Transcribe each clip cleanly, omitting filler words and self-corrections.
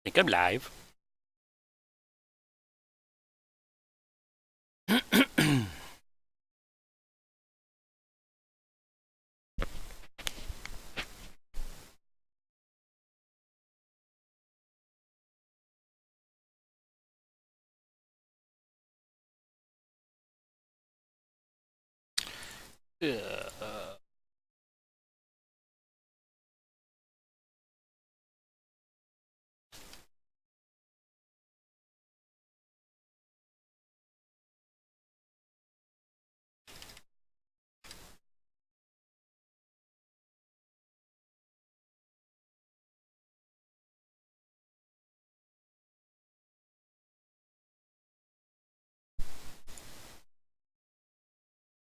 think I'm live. Uh,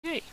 Yay.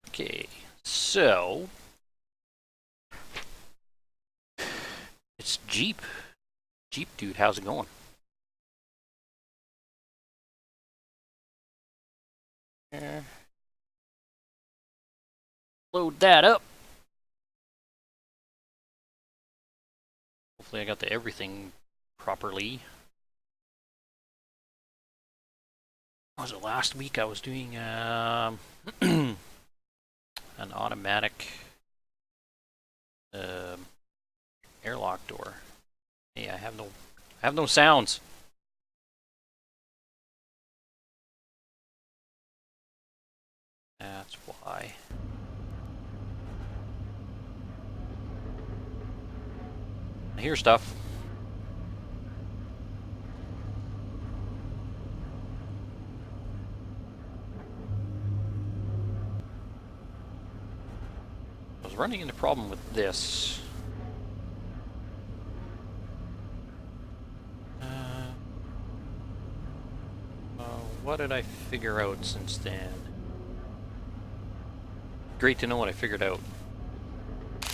Okay, so it's Jeep. Jeep dude, how's it going? Load that up. Hopefully I got the everything properly. Was it last week I was doing an automatic airlock door. Hey, I have no sounds. That's why. I hear stuff. I was running into a problem with this. What did I figure out since then? Great to know what I figured out. I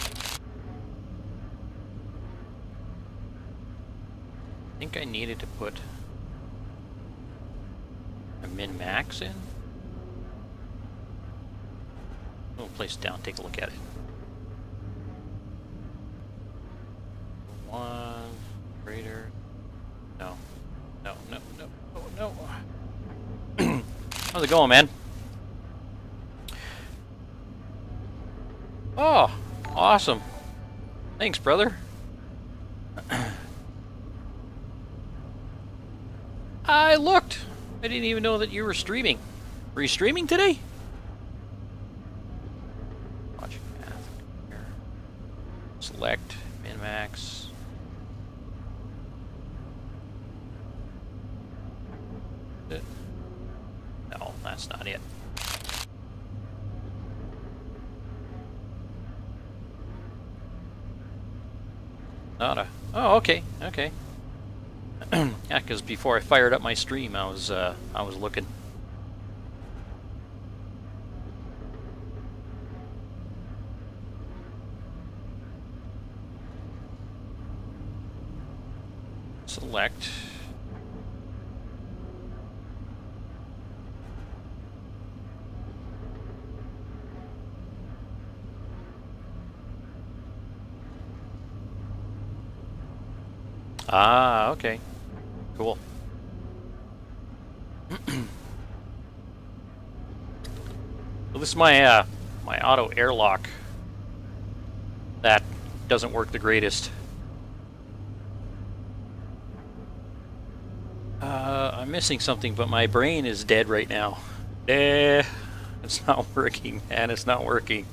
think I needed to put a min-max in. We'll place it down, take a look at it. One, greater. No. No, no, no, oh, no. How's it going, man? Oh, awesome. Thanks, brother. I looked. I didn't even know that you were streaming. Were you streaming today? Watch path. Here. Select min-max. No, that's not it. Not a. Oh, okay, okay. Yeah, because before I fired up my stream, I was looking. Select. Ah, okay. Cool. Well, this is my my auto airlock. That doesn't work the greatest. I'm missing something, but my brain is dead right now. It's not working, man. It's not working.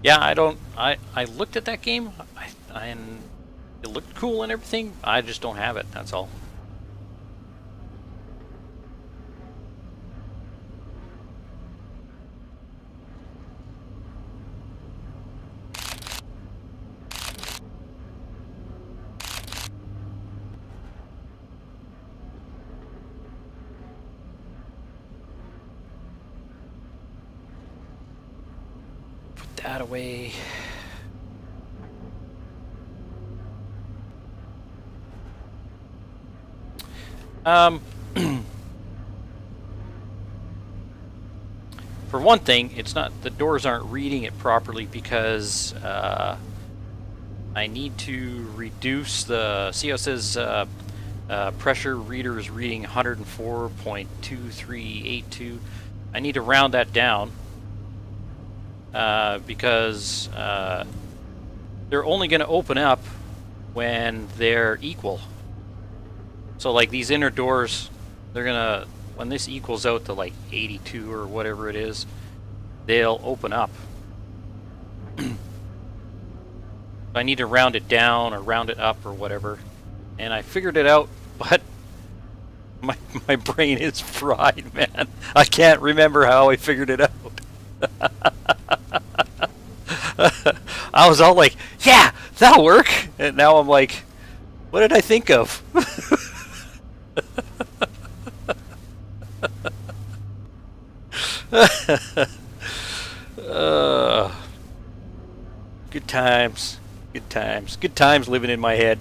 Yeah, I don't. I looked at that game, and it looked cool and everything. I just don't have it. That's all. Put that away. For one thing, it's not, the doors aren't reading it properly because I need to reduce the, see how it says pressure reader is reading 104.2382. I need to round that down because they're only going to open up when they're equal. So like these inner doors, they're gonna, when this equals out to like 82 or whatever it is, they'll open up. I need to round it down or round it up or whatever. And I figured it out, but my brain is fried, man. I can't remember how I figured it out. I was all like, yeah, that'll work. And now I'm like, what did I think of? Good times, good times, good times living in my head.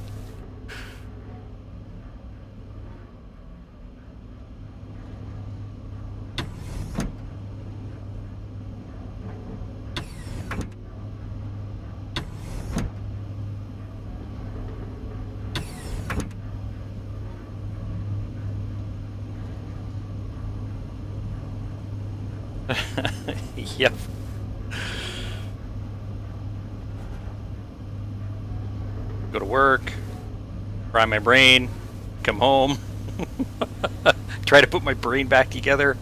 Yep. Go to work, fry my brain, come home, try to put my brain back together.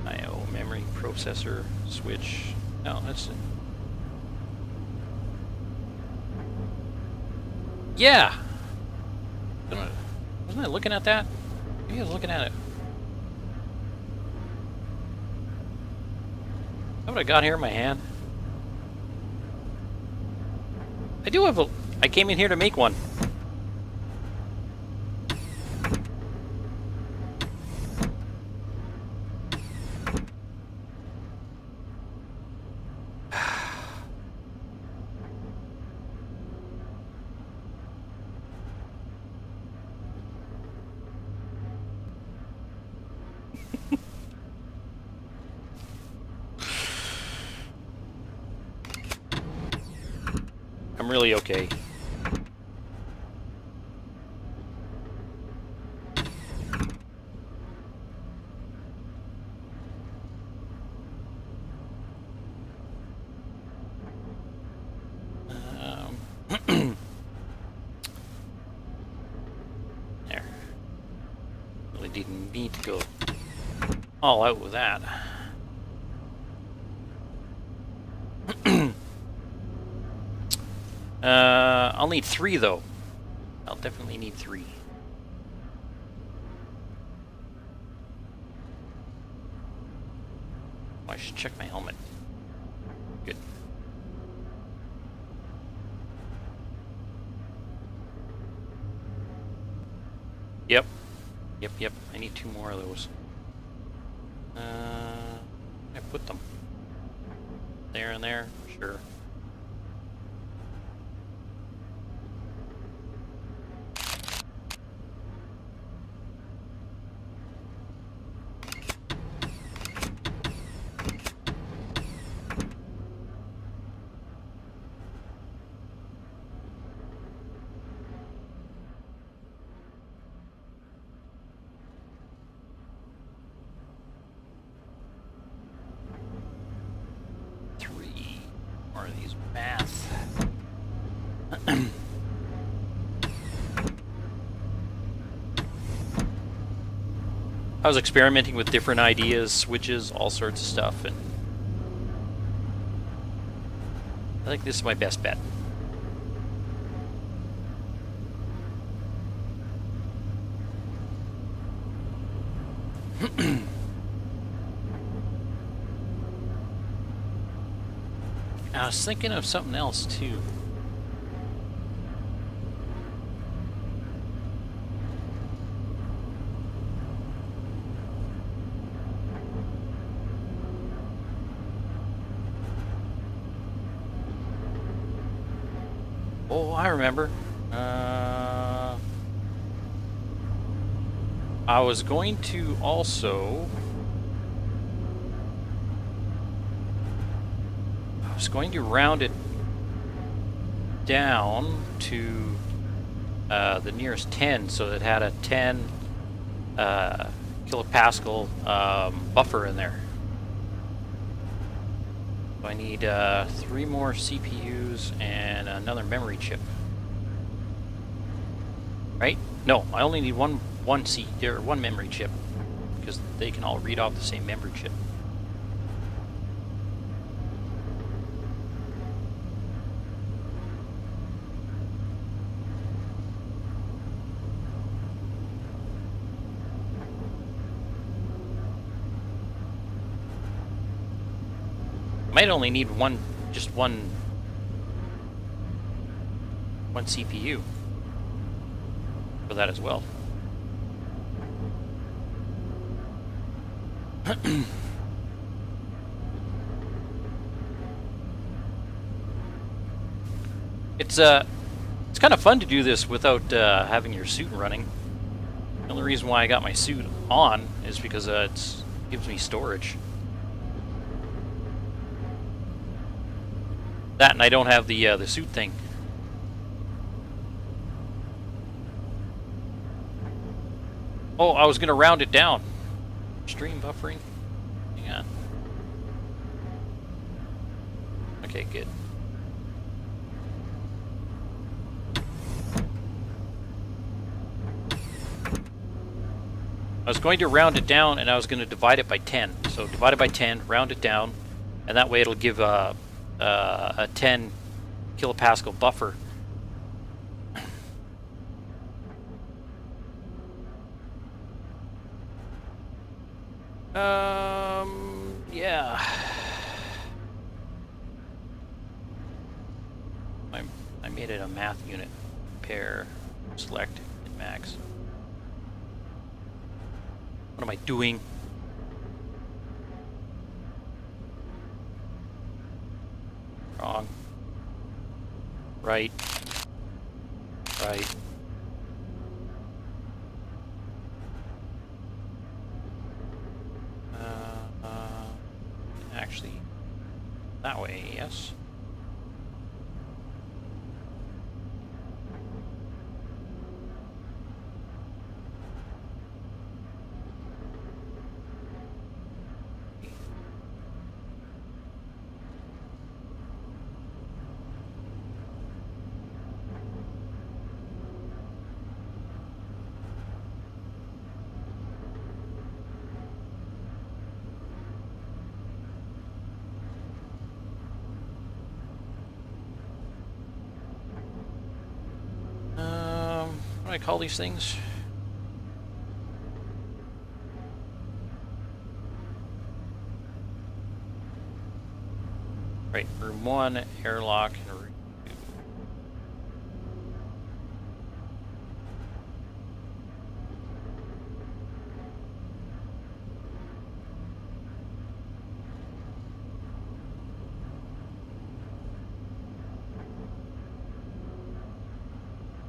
I/O memory processor switch. No, that's it. Yeah! Wasn't I looking at that? Maybe I was looking at it. Is that what I got here in my hand? I do have a... I came in here to make one. I'm really okay. There. Really didn't need to go all out with that. I'll need 3 though. I'll definitely need 3. Oh, I should check my helmet. Good. Yep. Yep. I need 2 more of those. I put them there and there. Sure. More of these math. I was experimenting with different ideas, switches, all sorts of stuff, and I think this is my best bet. I was thinking of something else too. Oh, I remember. I was going to also... I was going to round it down to the nearest 10, so it had a 10 kilopascal buffer in there. So I need 3 more CPUs and another memory chip. Right? No, I only need one memory chip, because they can all read off the same memory chip. Might only need just one CPU for that as well. It's kind of fun to do this without having your suit running. The only reason why I got my suit on is because it gives me storage. That, and I don't have the suit thing. Oh, I was gonna round it down. Stream buffering. Hang on. Okay, good. I was going to round it down, and I was going to divide it by 10. So divide it by 10, round it down, and that way it'll give a 10 kilopascal buffer. Yeah. I made it a math unit. Pair, select, and max. What am I doing? Wrong. Right. Right. Actually, that way, yes. What do I call these things? Right, room 1, airlock, and room 2.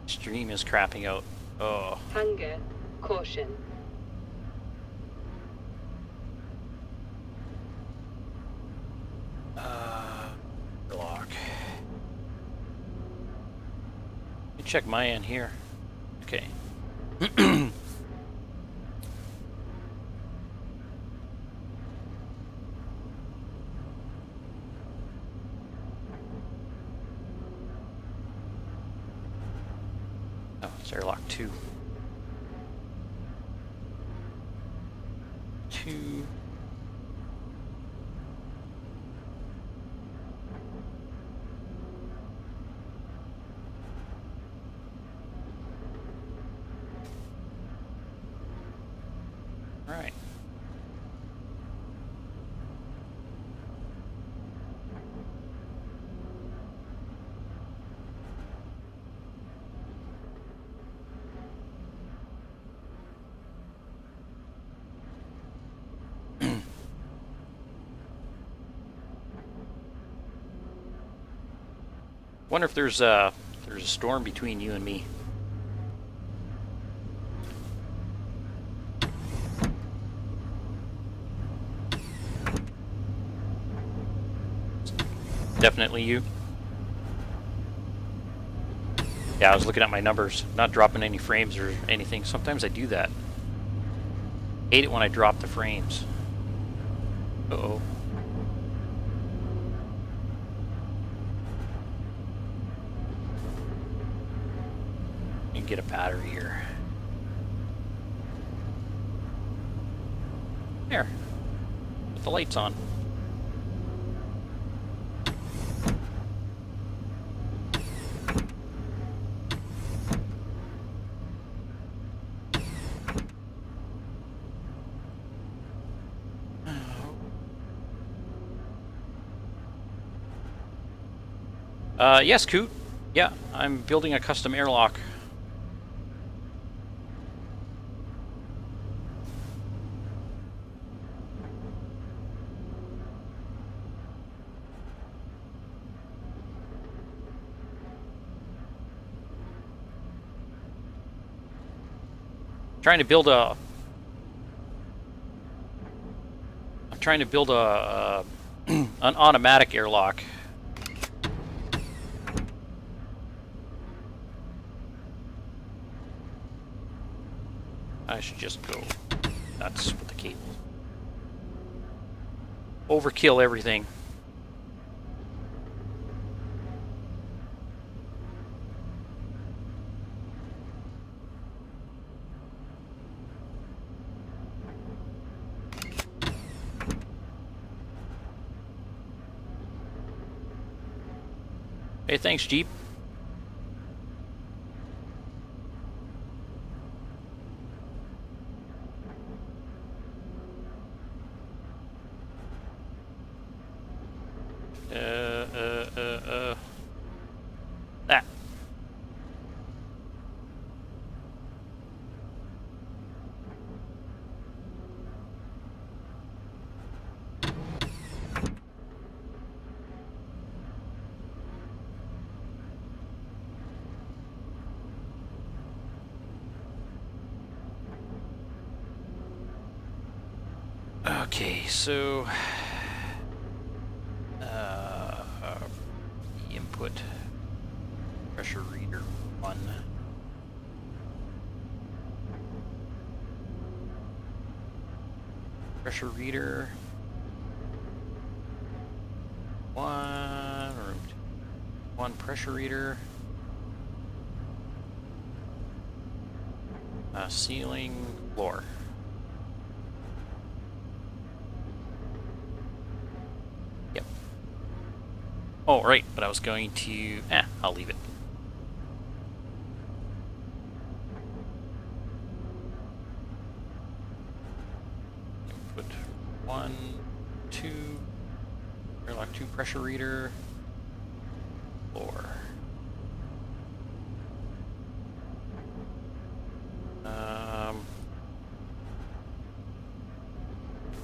Stream is crapping out. Oh. Hunger. Caution. Lock. Let me check my end here. Okay. Oh, it's airlock 2. 2. All right. Wonder if there's a storm between you and me. Definitely you. Yeah, I was looking at my numbers, not dropping any frames or anything. Sometimes I do that. Hate it when I drop the frames. Uh-oh. And get a battery here. There. Put the lights on. Yes, Coot. Yeah, I'm building a custom airlock. Trying to build a. I'm trying to build a an automatic airlock. I should just go nuts with the cable. Overkill everything. Hey, thanks, Jeep. That. Okay, so input pressure reader 1. Pressure reader 1, room 2. 1 pressure reader. Ceiling, floor. Yep. Oh, right, but I was going to... I'll leave it. Input 1, 2, airlock 2 pressure reader, floor.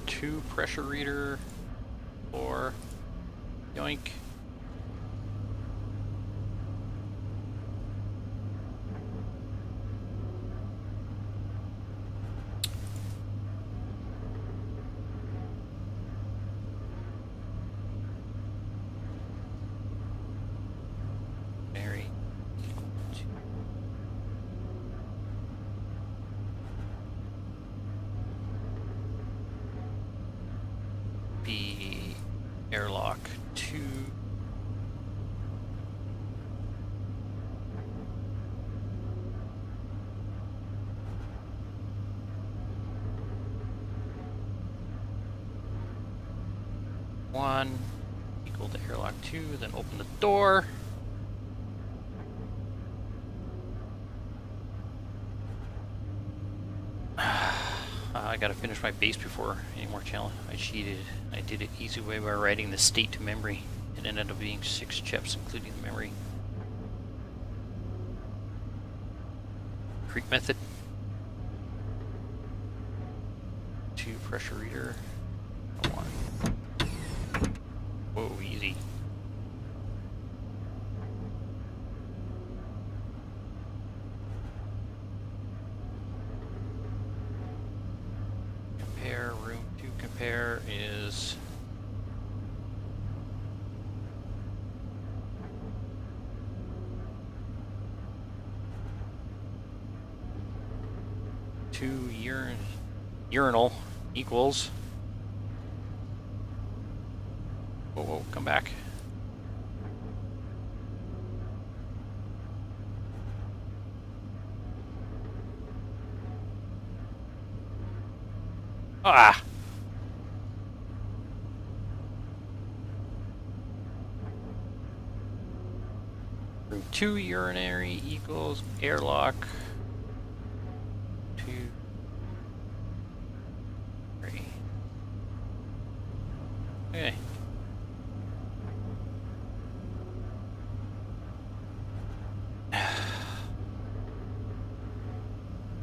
2 pressure reader, floor, yoink. Very equal to B airlock 2 1 equal to airlock 2, then open the door. I gotta finish my base before any more challenge. I cheated. I did it easy way by writing the state to memory. It ended up being 6 chips, including the memory. Creep method. 2 pressure reader. 1. Whoa, easy. Compare room to compare is urinal equals. Whoa, whoa, come back. Ah! Room 2 urinary equals airlock 2, 3. Okay.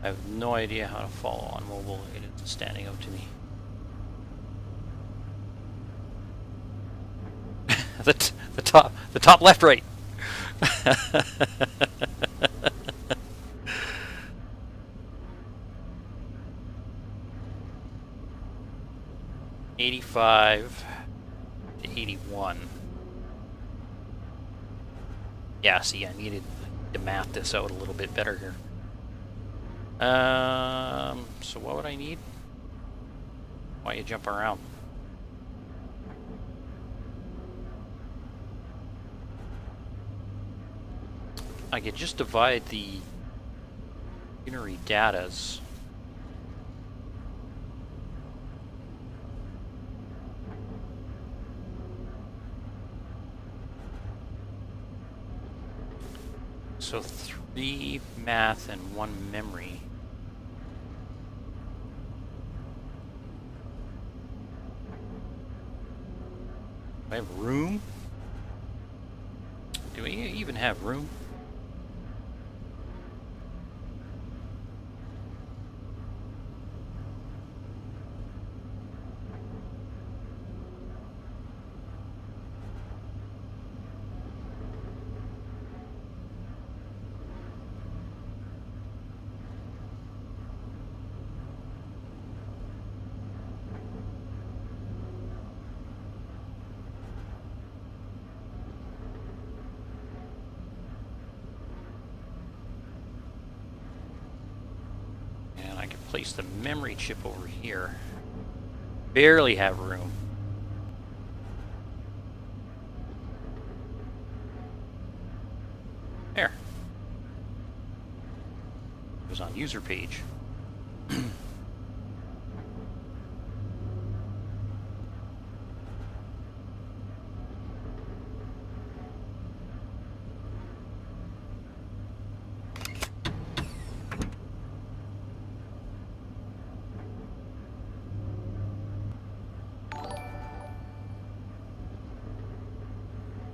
I have no idea how to follow on mobile. It is standing out to me. the top left, right. 85 to 81. Yeah, see, I needed to math this out a little bit better here. So what would I need? Why you jump around? I could just divide the unary datas. So 3 math and 1 memory. Do I have room? Do we even have room? Place the memory chip over here. Barely have room. There. It was on user page.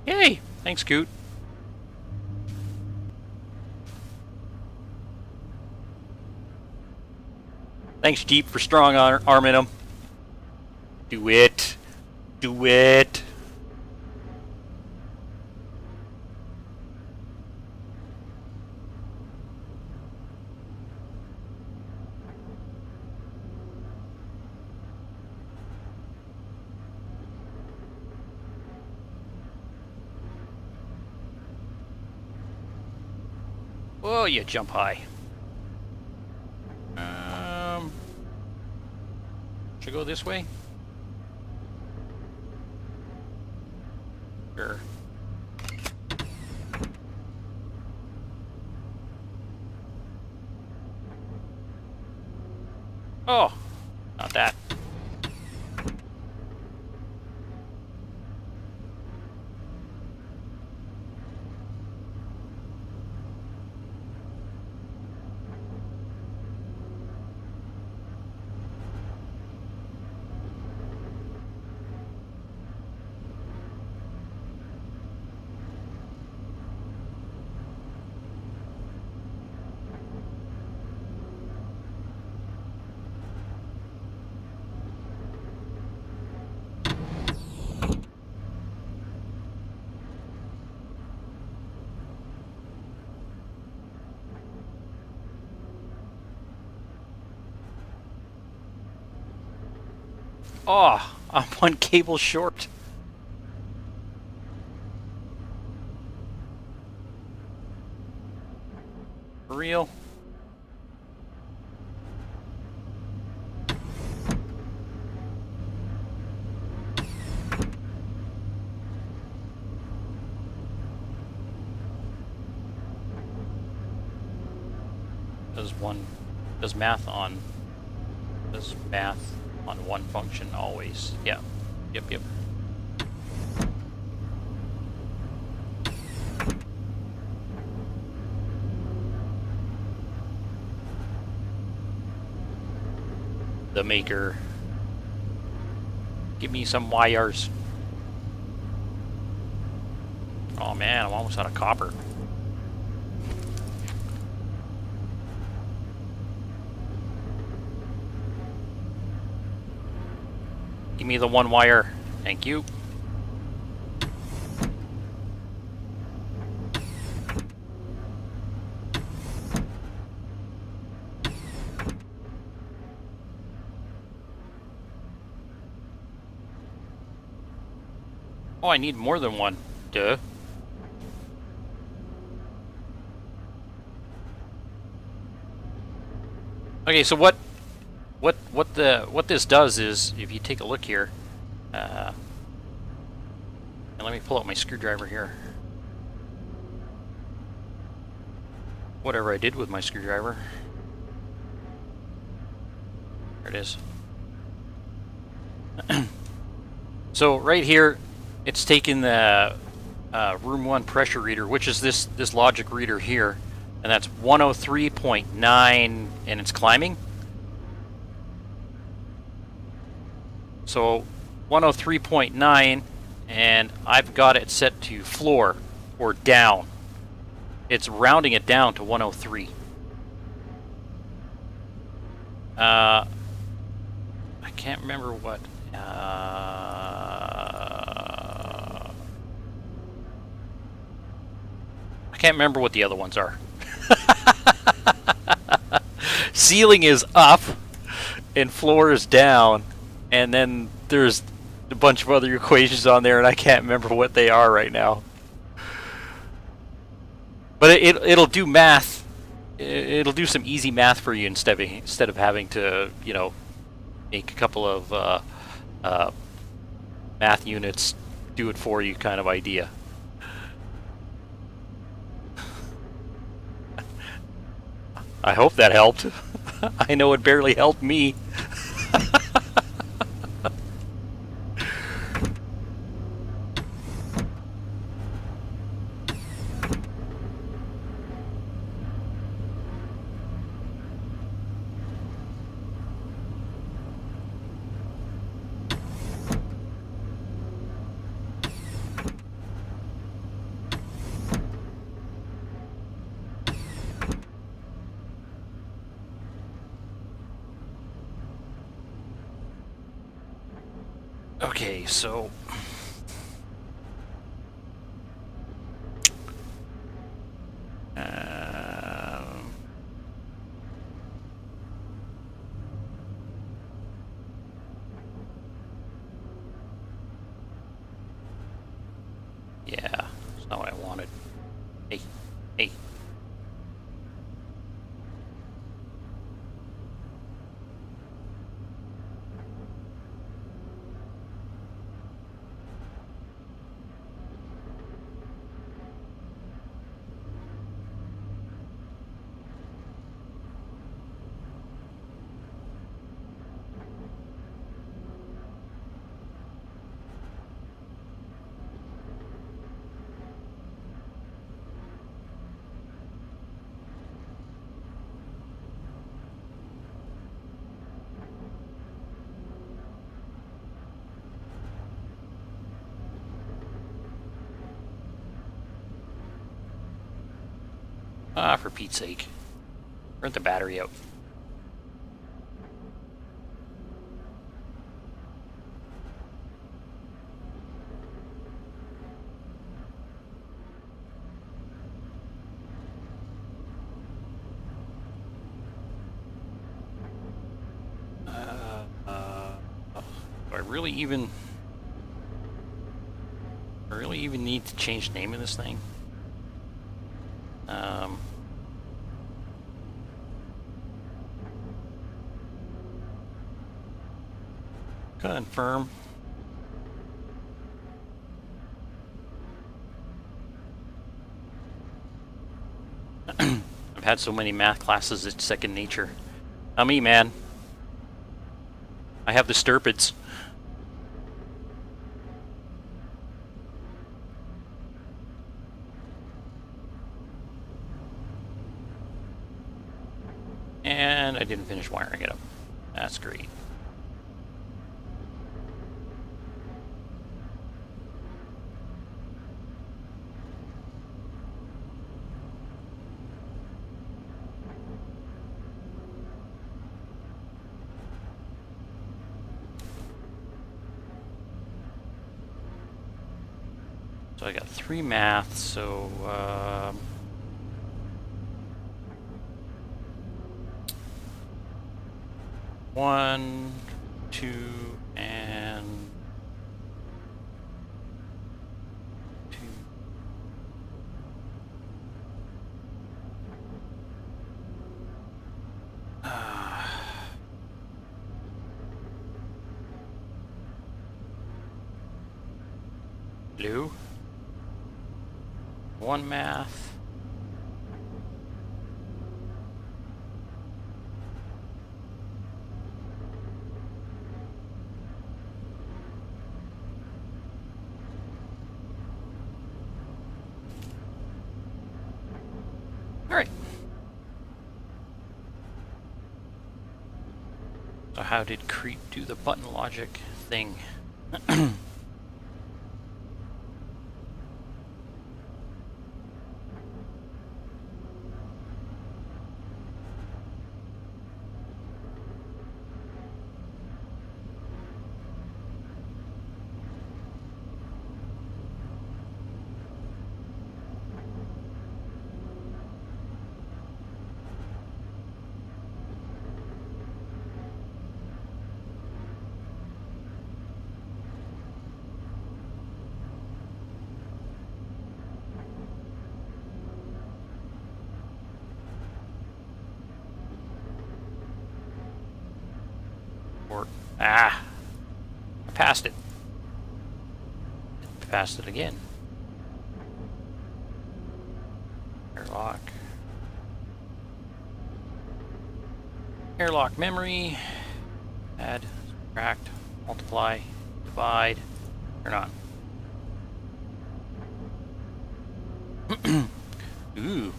Yay! Thanks, Coot. Thanks, Jeep, for strong arming him. Do it. Do it. Oh, you jump high. Should I go this way? Sure. Oh, not that. Oh, I'm one cable short. For real? Does math on one function always? Yeah. Yep. The maker. Give me some wires. Oh man, I'm almost out of copper. Give me the one wire. Thank you. Oh, I need more than one. Duh. Okay, so what this does is, if you take a look here, and let me pull out my screwdriver here. Whatever I did with my screwdriver. There it is. So right here, it's taking the room 1 pressure reader, which is this logic reader here, and that's 103.9, and it's climbing. So 103.9, and I've got it set to floor or down. It's rounding it down to 103. I can't remember what. I can't remember what the other ones are. Ceiling is up and floor is down, and then there's a bunch of other equations on there, and I can't remember what they are right now. But it'll do math. It'll do some easy math for you instead of having to, you know, make a couple of math units do it for you kind of idea. I hope that helped. I know it barely helped me. Okay, so yeah, that's not what I wanted. Hey. Ah, for Pete's sake. Burnt the battery out. Do I really even need to change the name of this thing? Confirm. I've had so many math classes, it's second nature. Not me, man. I have the stirpids. And I didn't finish wiring it up. That's great. So I got 3 math, so 1, 2, and 2. Blue. 1 math. All right. So how did Creep do the button logic thing? I passed it. Passed it again. Airlock. Airlock memory. Add, subtract, multiply, divide. Or not. Ooh.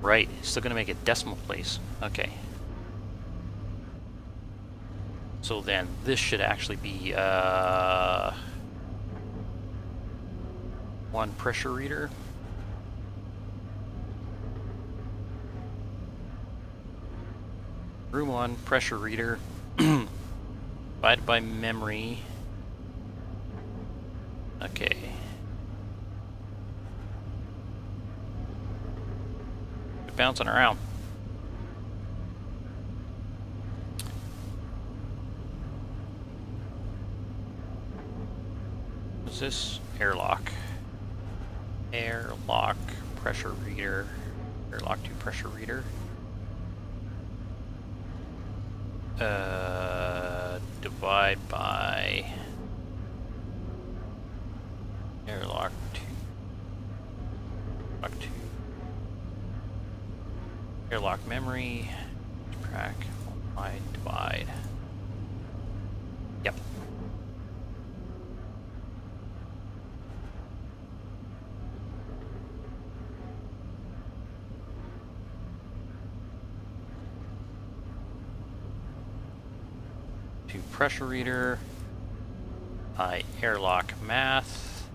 Right, still gonna make a decimal place. Okay. So then this should actually be 1 pressure reader. Room 1 pressure reader divided by memory. Okay. It's bouncing around. What's this? Airlock. Airlock pressure reader. Airlock 2 pressure reader. Divide by airlock 2. Airlock 2. Airlock memory. Subtract, multiply, divide. Yep. To pressure reader, airlock math,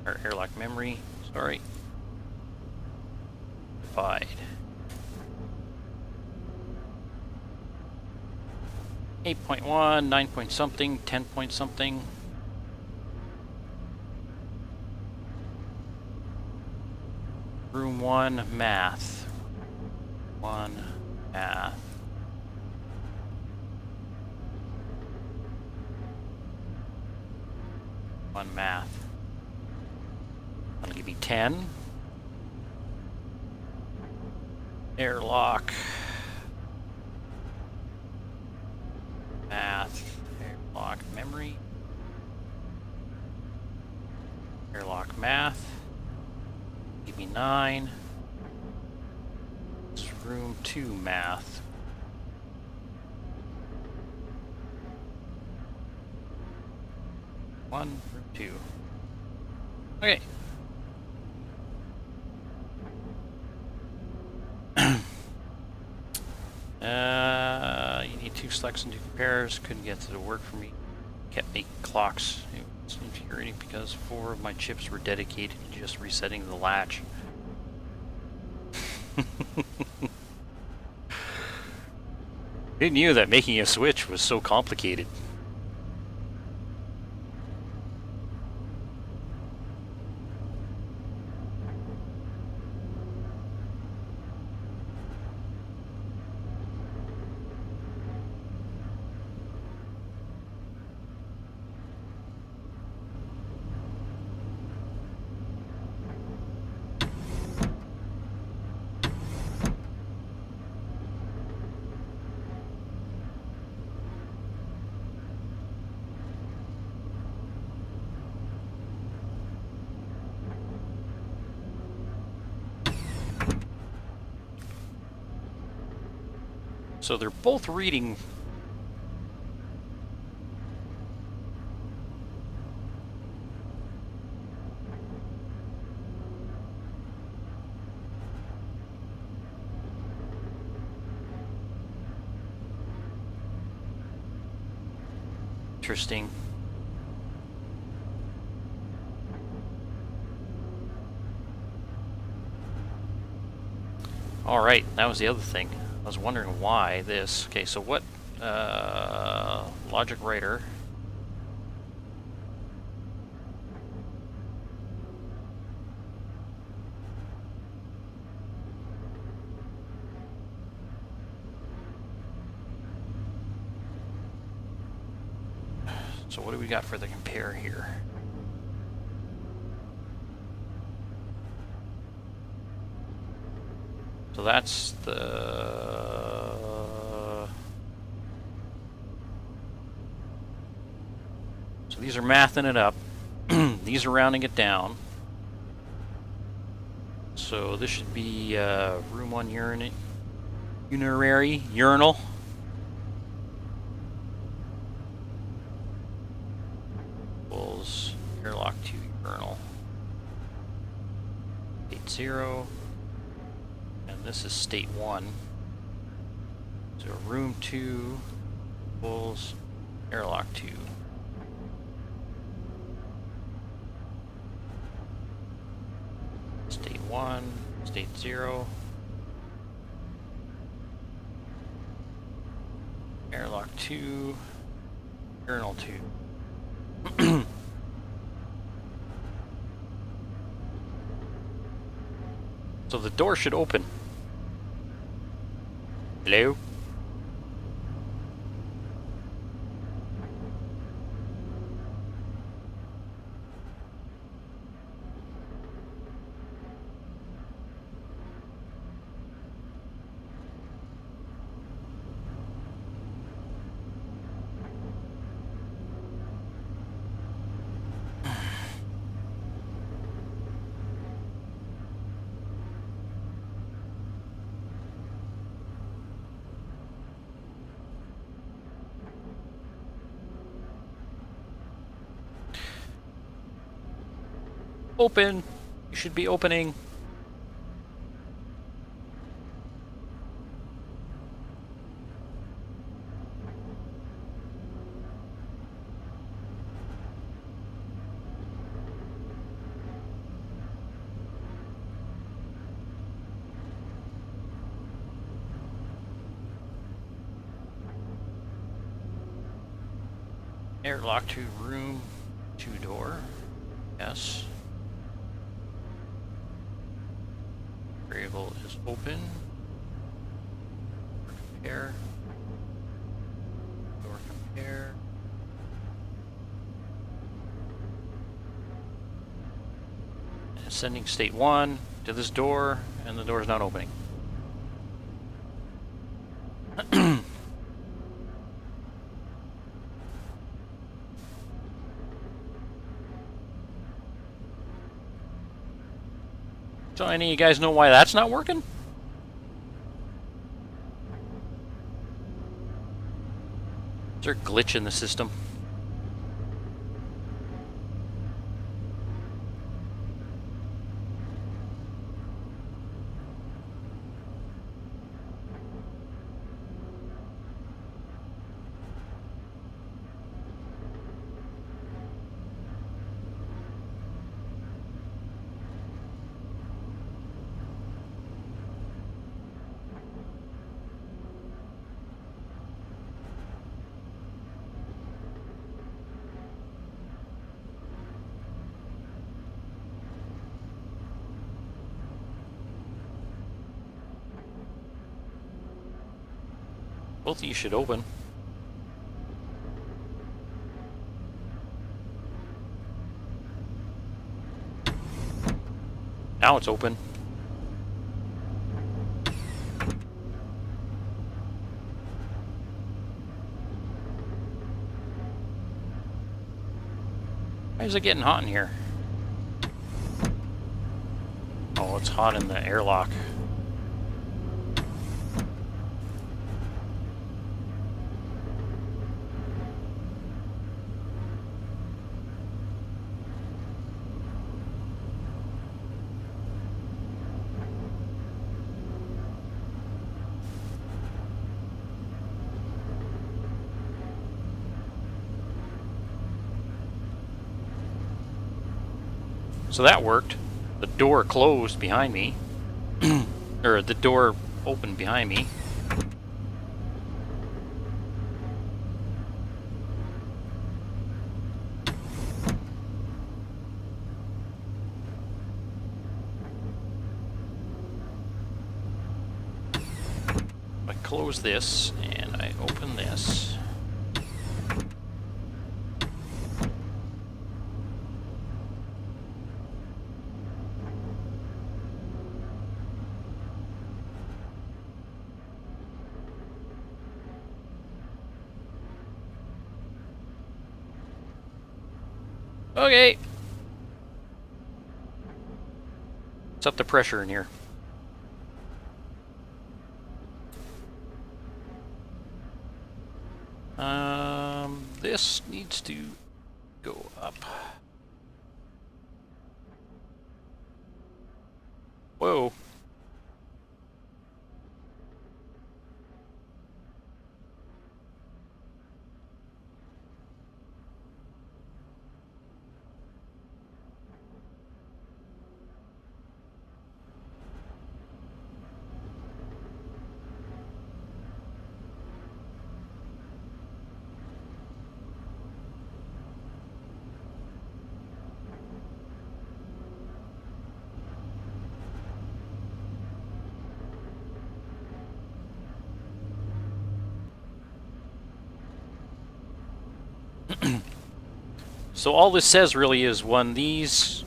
or airlock memory, sorry, divide. 8.1, 9 point something, 10 point something. Room 1 math. 1 math. One math. That'll give me 10. Airlock. Math. Airlock memory. Airlock math. Give me 9. It's room 2 math. Room 2. Okay. You need 2 selects and 2 compares. Couldn't get to work for me. Kept making clocks. It was infuriating because 4 of my chips were dedicated to just resetting the latch. Who knew that making a switch was so complicated? So they're both reading. Interesting. All right, that was the other thing. I was wondering why this. Okay, so what logic writer. So what do we got for the compare here? So that's the... So these are mathing it up. These are rounding it down. So this should be room 1 urinal. Equals airlock 2 urinal. 80. This is state 1. So room 2 equals airlock 2. State 1, state 0. Airlock 2, urinal 2. So the door should open. Hello? Open. You should be opening. Airlock to room 2 door. Yes. Variable is open. compare. Door compare. Sending state 1 to this door, and the door is not opening. So any of you guys know why that's not working? Is there a glitch in the system? Both of you should open. Now it's open. Why is it getting hot in here? Oh, it's hot in the airlock. So that worked. The door closed behind me. Or the door opened behind me. I close this and I open this. Okay. What's up the pressure in here? This needs to go up. Whoa. So all this says really is when the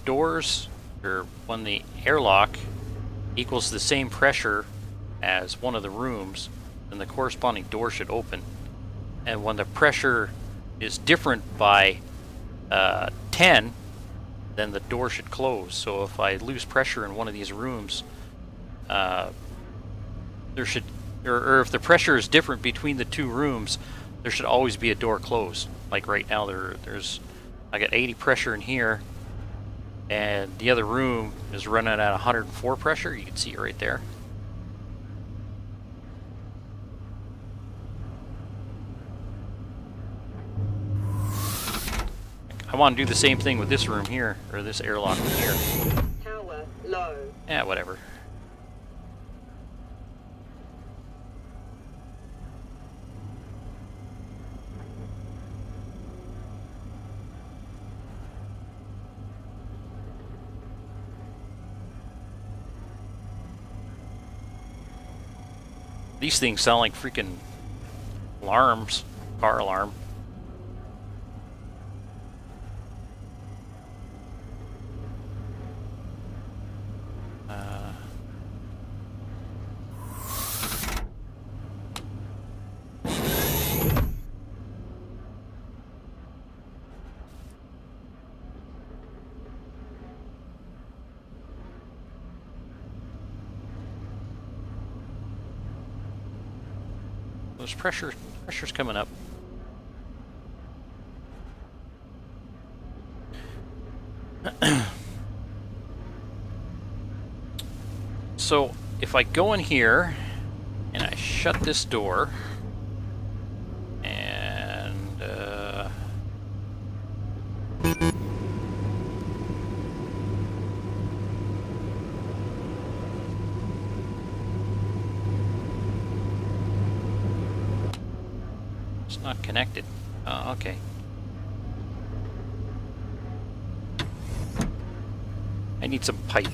doors, or when the airlock equals the same pressure as one of the rooms, then the corresponding door should open. And when the pressure is different by 10, then the door should close. So if I lose pressure in one of these rooms, there should, or if the pressure is different between the two rooms, there should always be a door closed. Like right now, there's I got 80 pressure in here, and the other room is running at 104 pressure. You can see it right there. I want to do the same thing with this room here, or this airlock here. Power low. Yeah, whatever. These things sound like freaking alarms, car alarm. There's pressure's coming up. So if I go in here and I shut this door and it's not connected. Oh, okay. I need some pipe.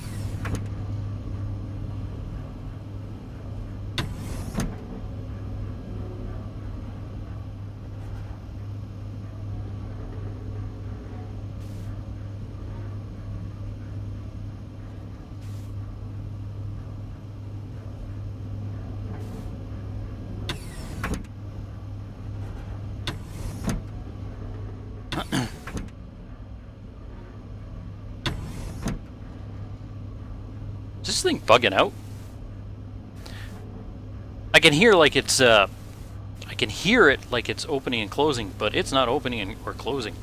Is this thing bugging out? I can hear like it's I can hear it like it's opening and closing, but it's not opening or closing.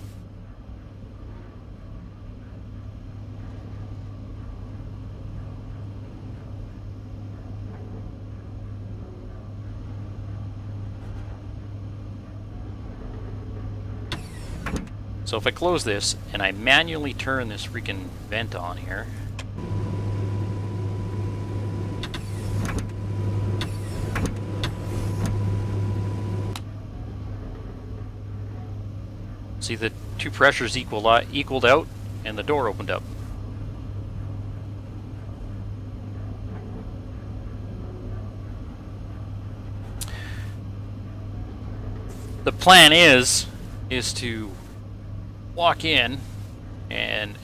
So if I close this and I manually turn this freaking vent on here, see the two pressures equaled out and the door opened up. The plan is to walk in and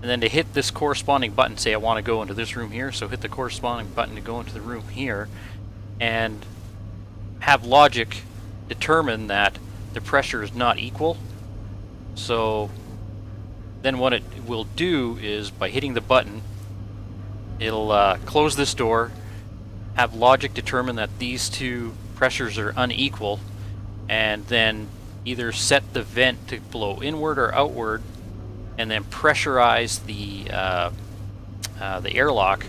then to hit this corresponding button. Say I want to go into this room here, so hit the corresponding button to go into the room here and have logic determine that the pressure is not equal. So then what it will do is, by hitting the button, it'll close this door, have logic determine that these two pressures are unequal, and then either set the vent to blow inward or outward, and then pressurize the airlock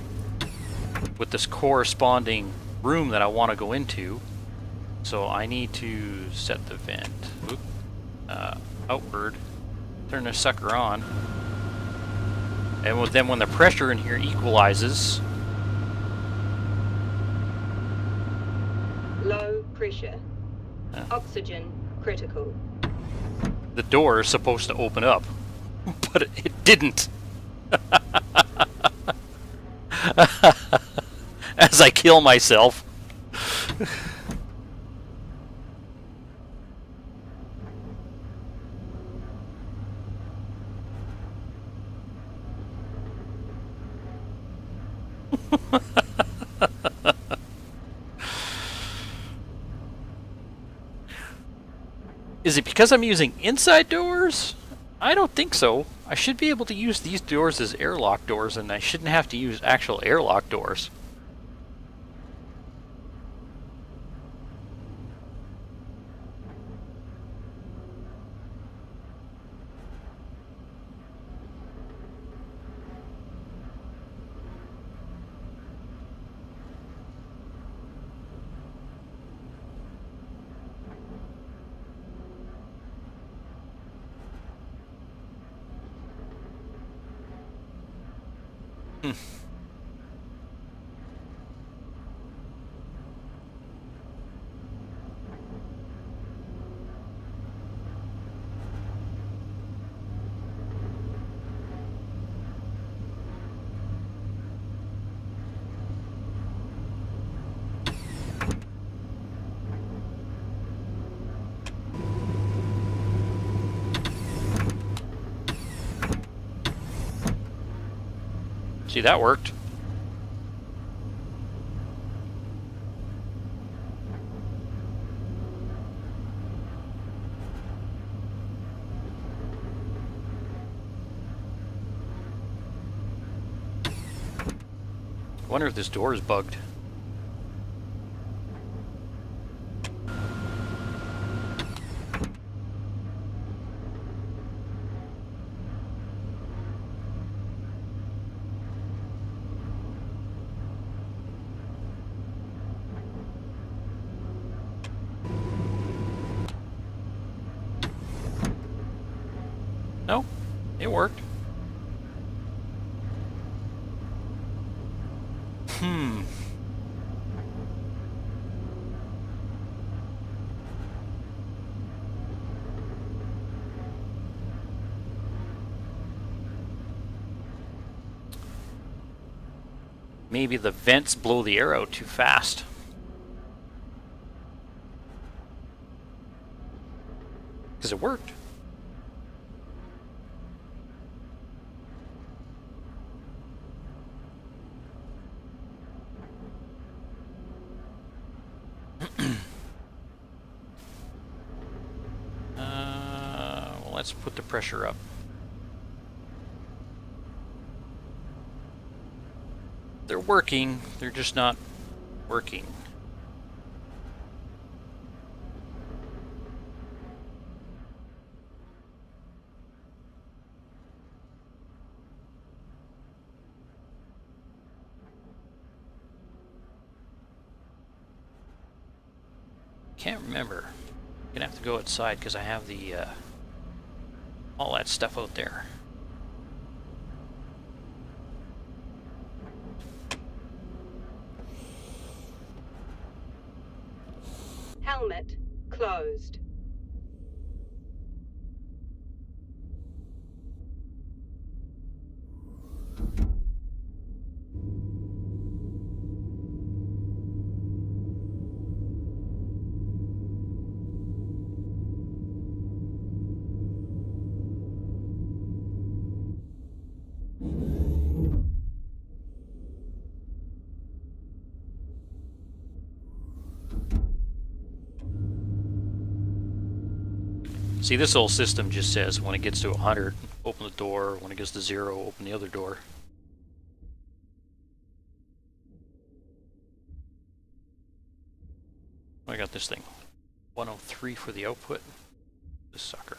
with this corresponding room that I want to go into. So I need to set the vent outward, turn this sucker on, and then when the pressure in here equalizes, Low pressure. Oxygen critical. the door is supposed to open up, but it didn't. As I kill myself. Is it because I'm using inside doors? I don't think so. I should be able to use these doors as airlock doors, and I shouldn't have to use actual airlock doors. See, that worked. I wonder if this door is bugged. No, it worked. Maybe the vents blow the air out too fast. Because it worked. Well, let's put the pressure up. They're working, they're just not working. Can't remember. I'm gonna have to go outside because I have the all that stuff out there. Helmet closed. See, this whole system just says when it gets to 100, open the door. When it gets to 0, open the other door. I got this thing. 103 for the output. This sucker.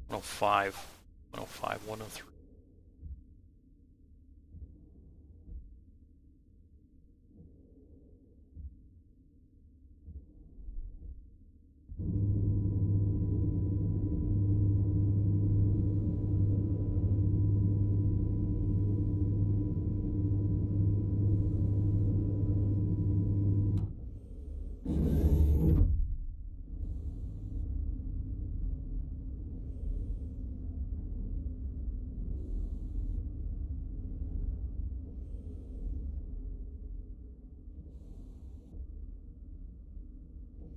105, 105, 103.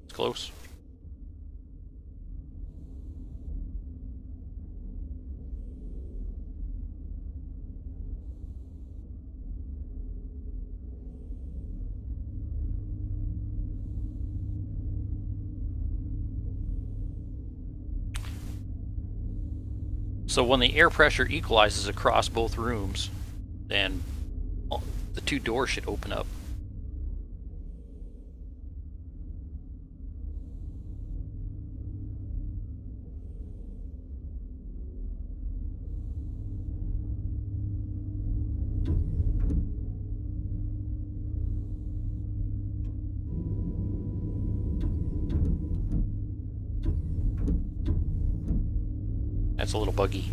It's close. So when the air pressure equalizes across both rooms, then the two doors should open up. That's a little buggy.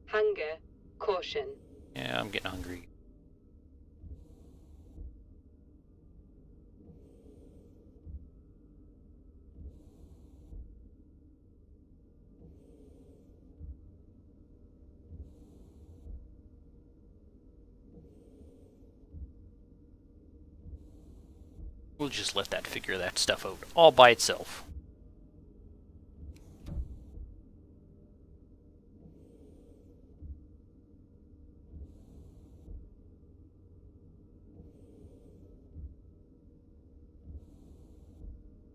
Hunger caution. Yeah, I'm getting hungry. We'll just let that figure that stuff out all by itself.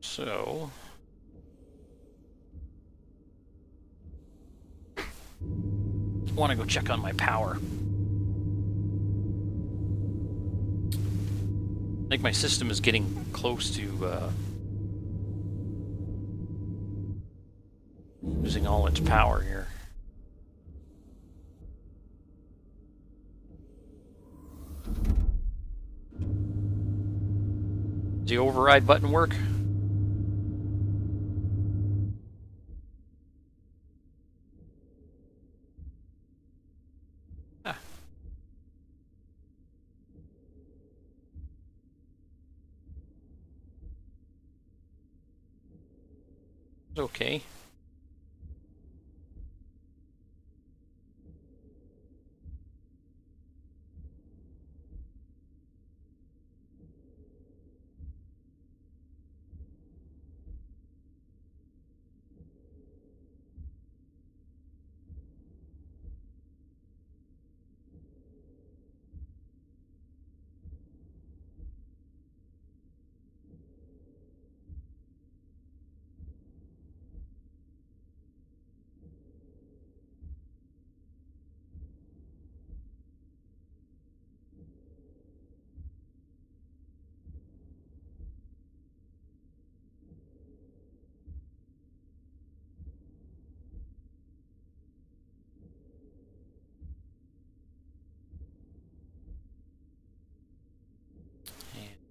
So, I want to go check on my power. I think my system is getting close to losing all its power here. Does the override button work? Ah. It's okay.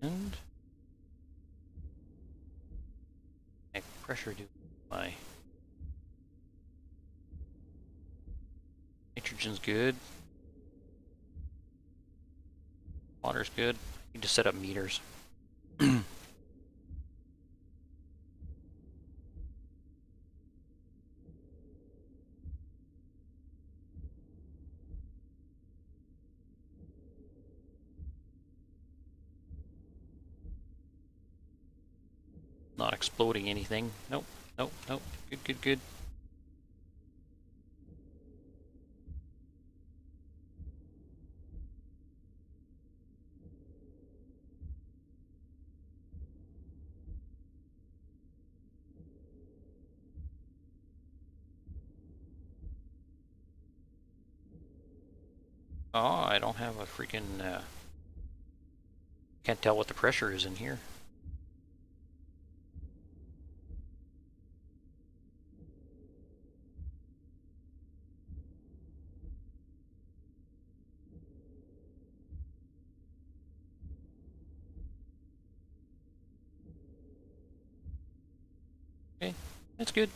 And my pressure do my nitrogen's good. Water's good. You just set up meters. Not exploding anything. Nope, nope, nope. Good, good, good. Oh, I don't have a freaking, can't tell what the pressure is in here. Okay, that's good.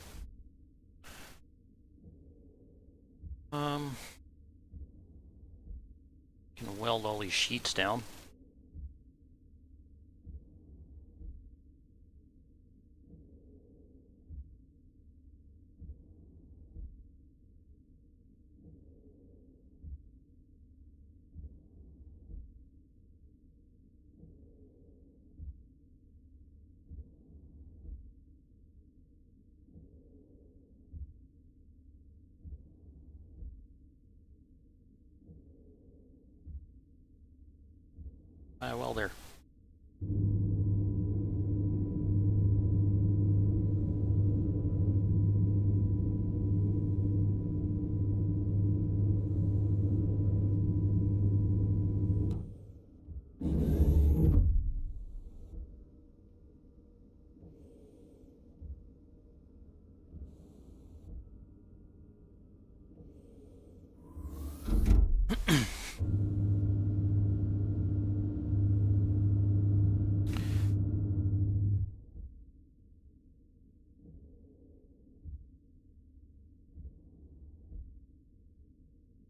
Can weld all these sheets down. Well there.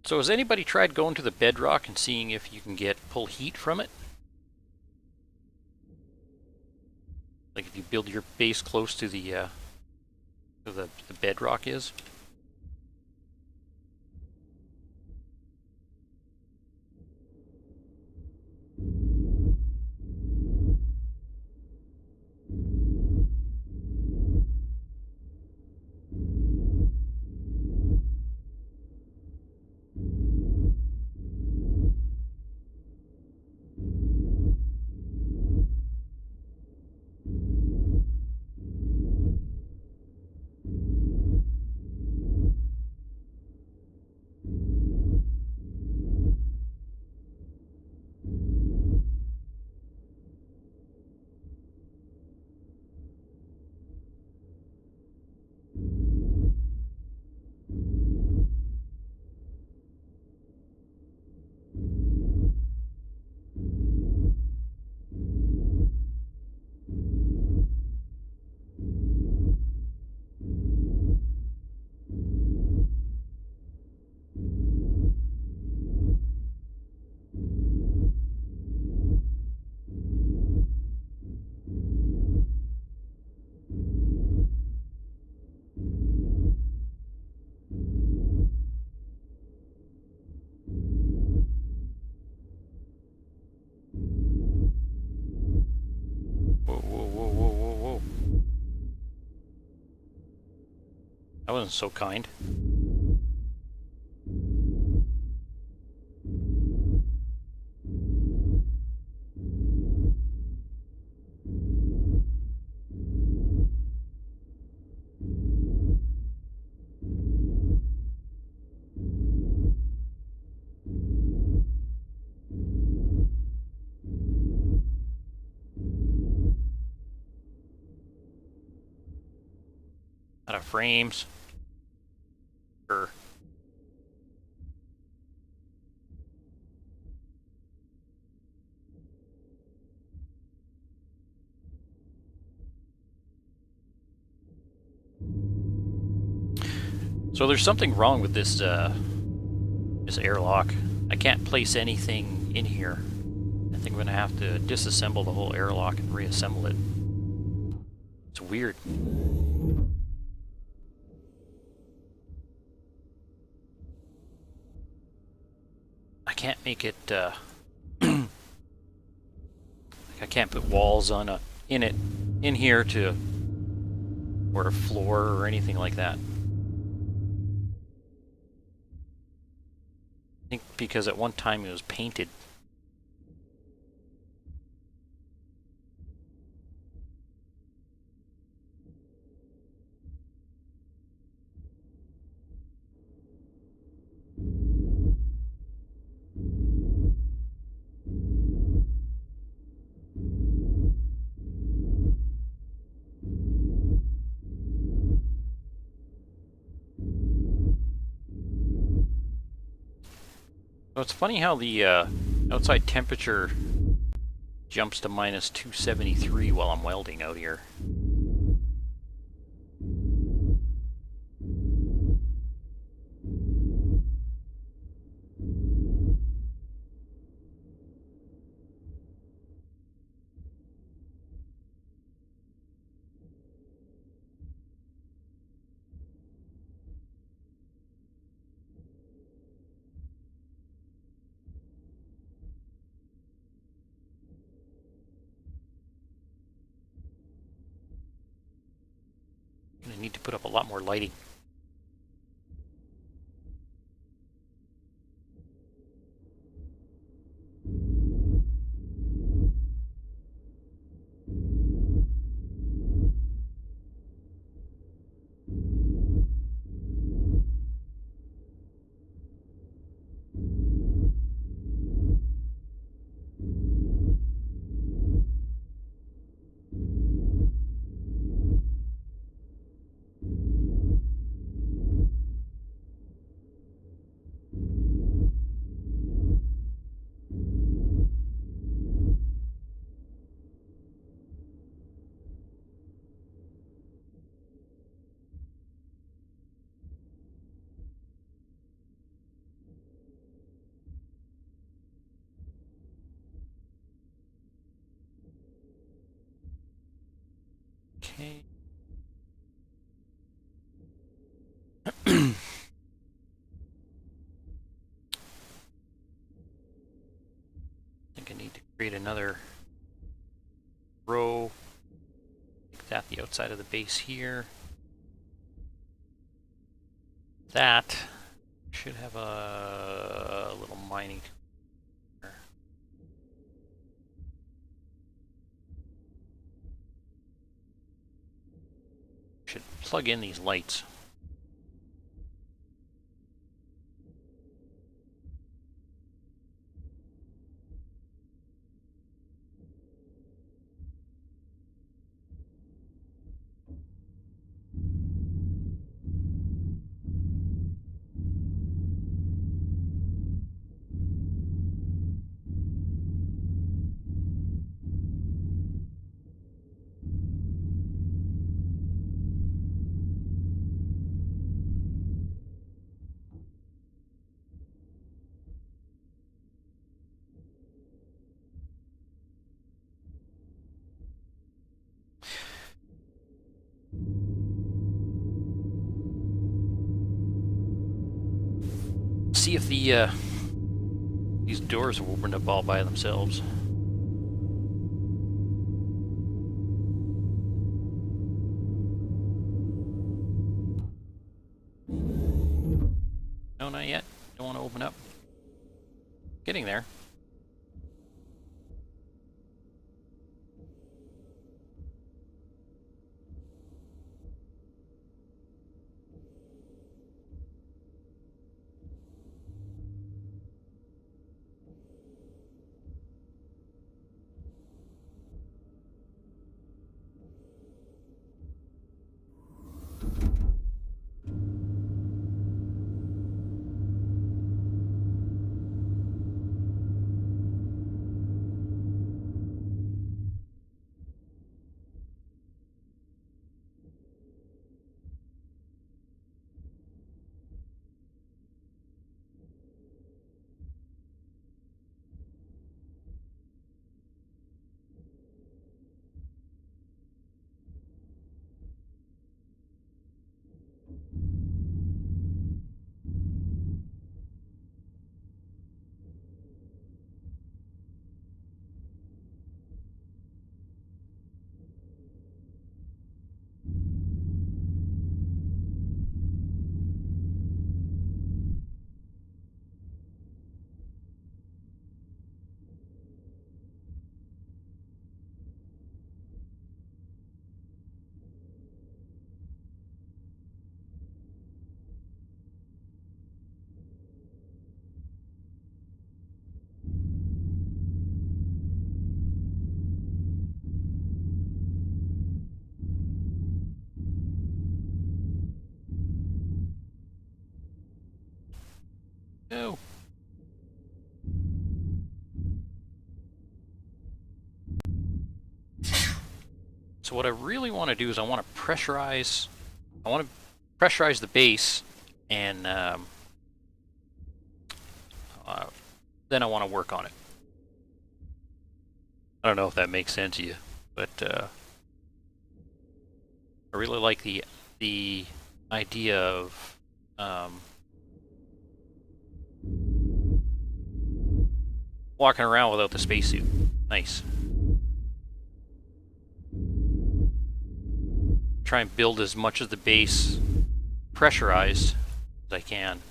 So has anybody tried going to the bedrock and seeing if you can pull heat from it? Like if you build your base close to the bedrock is? That wasn't so kind. Out of frames. Sure. So there's something wrong with this this airlock. I can't place anything in here. I think I'm gonna have to disassemble the whole airlock and reassemble it. It's weird. I can't make it. I can't put walls on in here to or a floor or anything like that. I think because at one time it was painted. So it's funny how the outside temperature jumps to minus 273 while I'm welding out here. I need to put up a lot more lighting. Okay. I think I need to create another row. Make that the outside of the base here. That should have a little mining. Should plug in these lights. See if these doors will open up all by themselves. Not yet. Don't want to open up. Getting there. Go. So what I really want to do is I want to pressurize the base, and then I want to work on it. I don't know if that makes sense to you, but I really like the idea of walking around without the spacesuit. Nice. Try and build as much of the base pressurized as I can.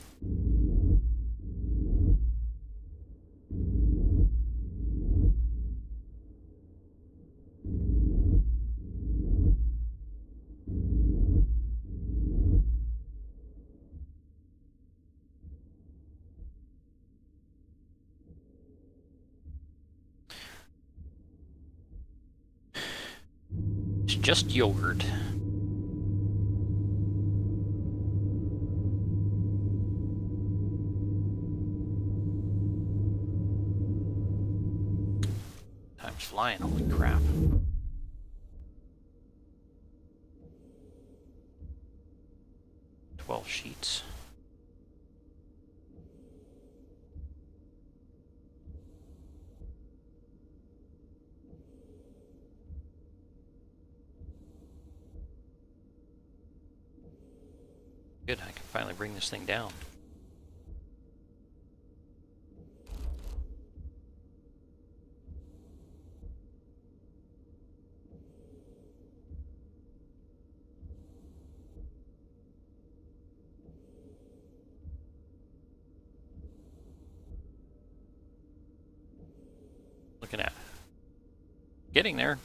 It's just yogurt. Time's flying, holy crap. "12 sheets. Good, I can finally bring this thing down. Looking at getting there.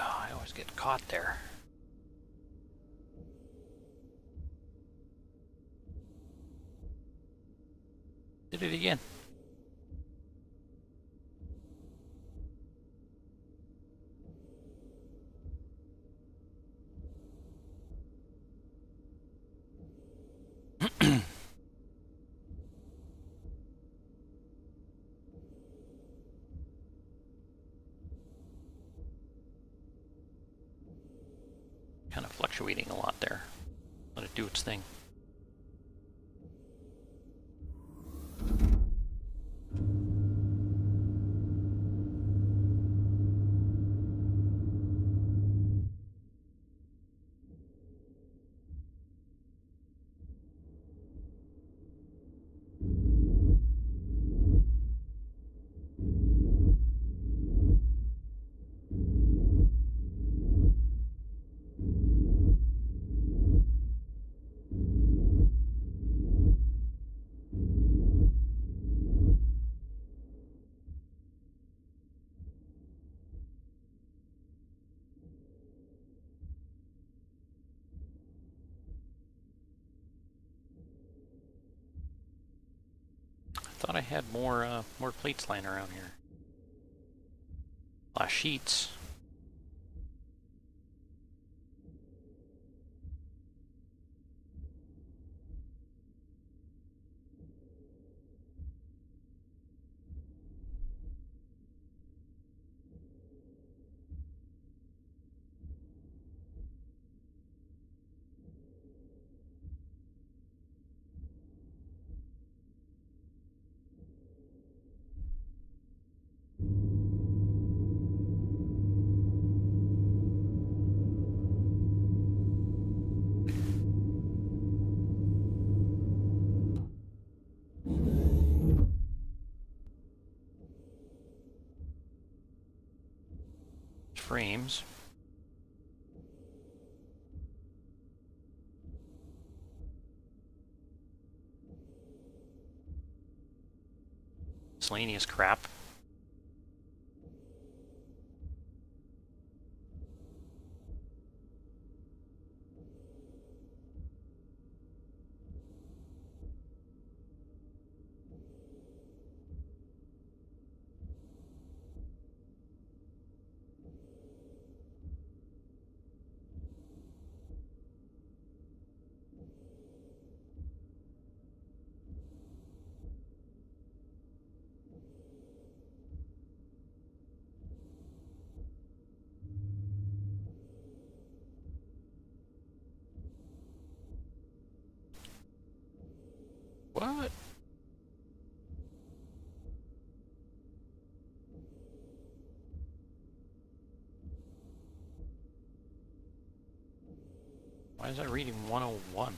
Oh, I always get caught there. Did it again. fluctuating a lot there. Let it do its thing. Thought I had more plates lying around here. Sheets. Frames. Miscellaneous crap. What? Why is that reading 101?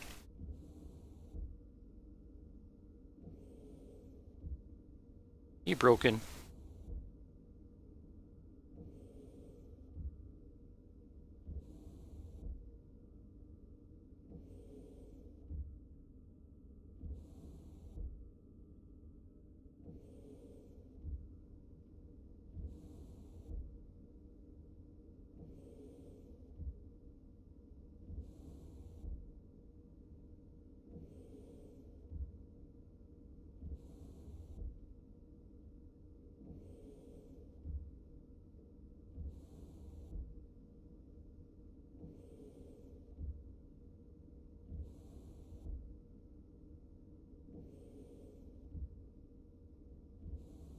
You broken.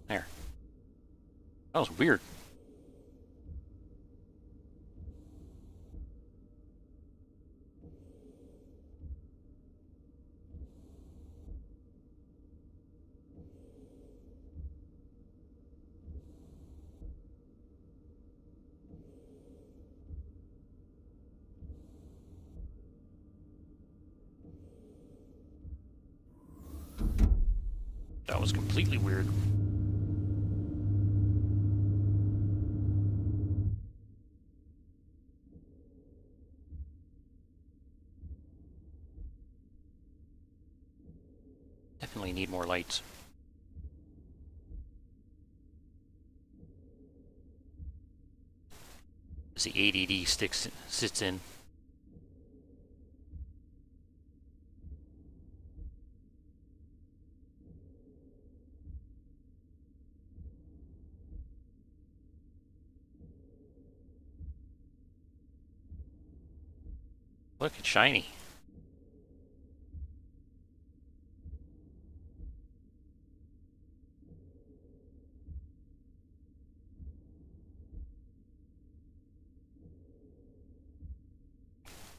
There. That was weird. That was completely weird. Definitely need more lights. As the ADD sits in. Look, it's shiny.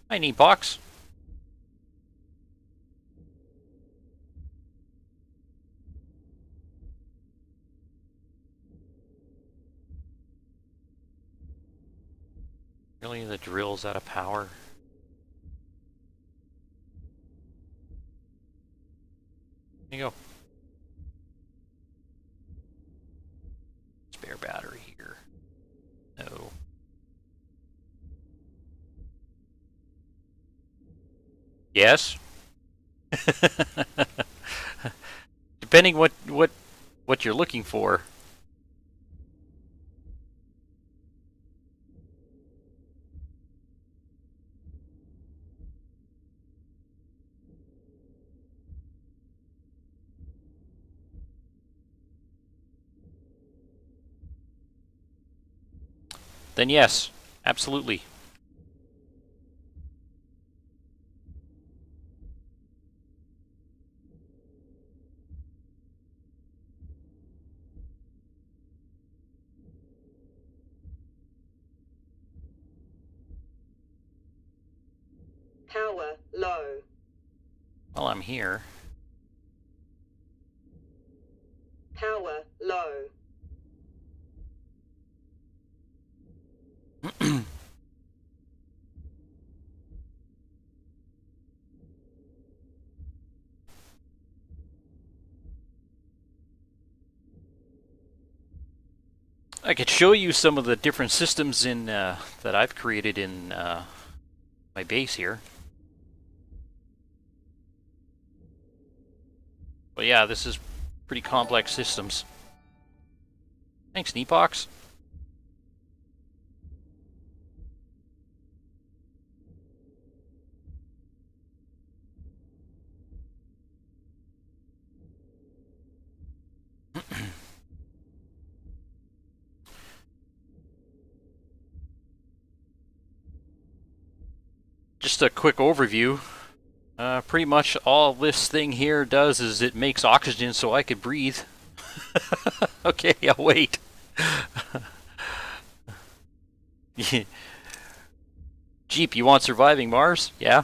I need box. Really, the drill's out of power. There you go. Spare battery here. No. Yes. Depending what you're looking for. Then yes, absolutely. Power low. While I'm here. Power low. I could show you some of the different systems in that I've created in my base here. But yeah, this is pretty complex systems. Thanks, Neepox. Just a quick overview. Pretty much all this thing here does is it makes oxygen so I could breathe. Okay, I'll wait. Jeep, you want surviving Mars? Yeah?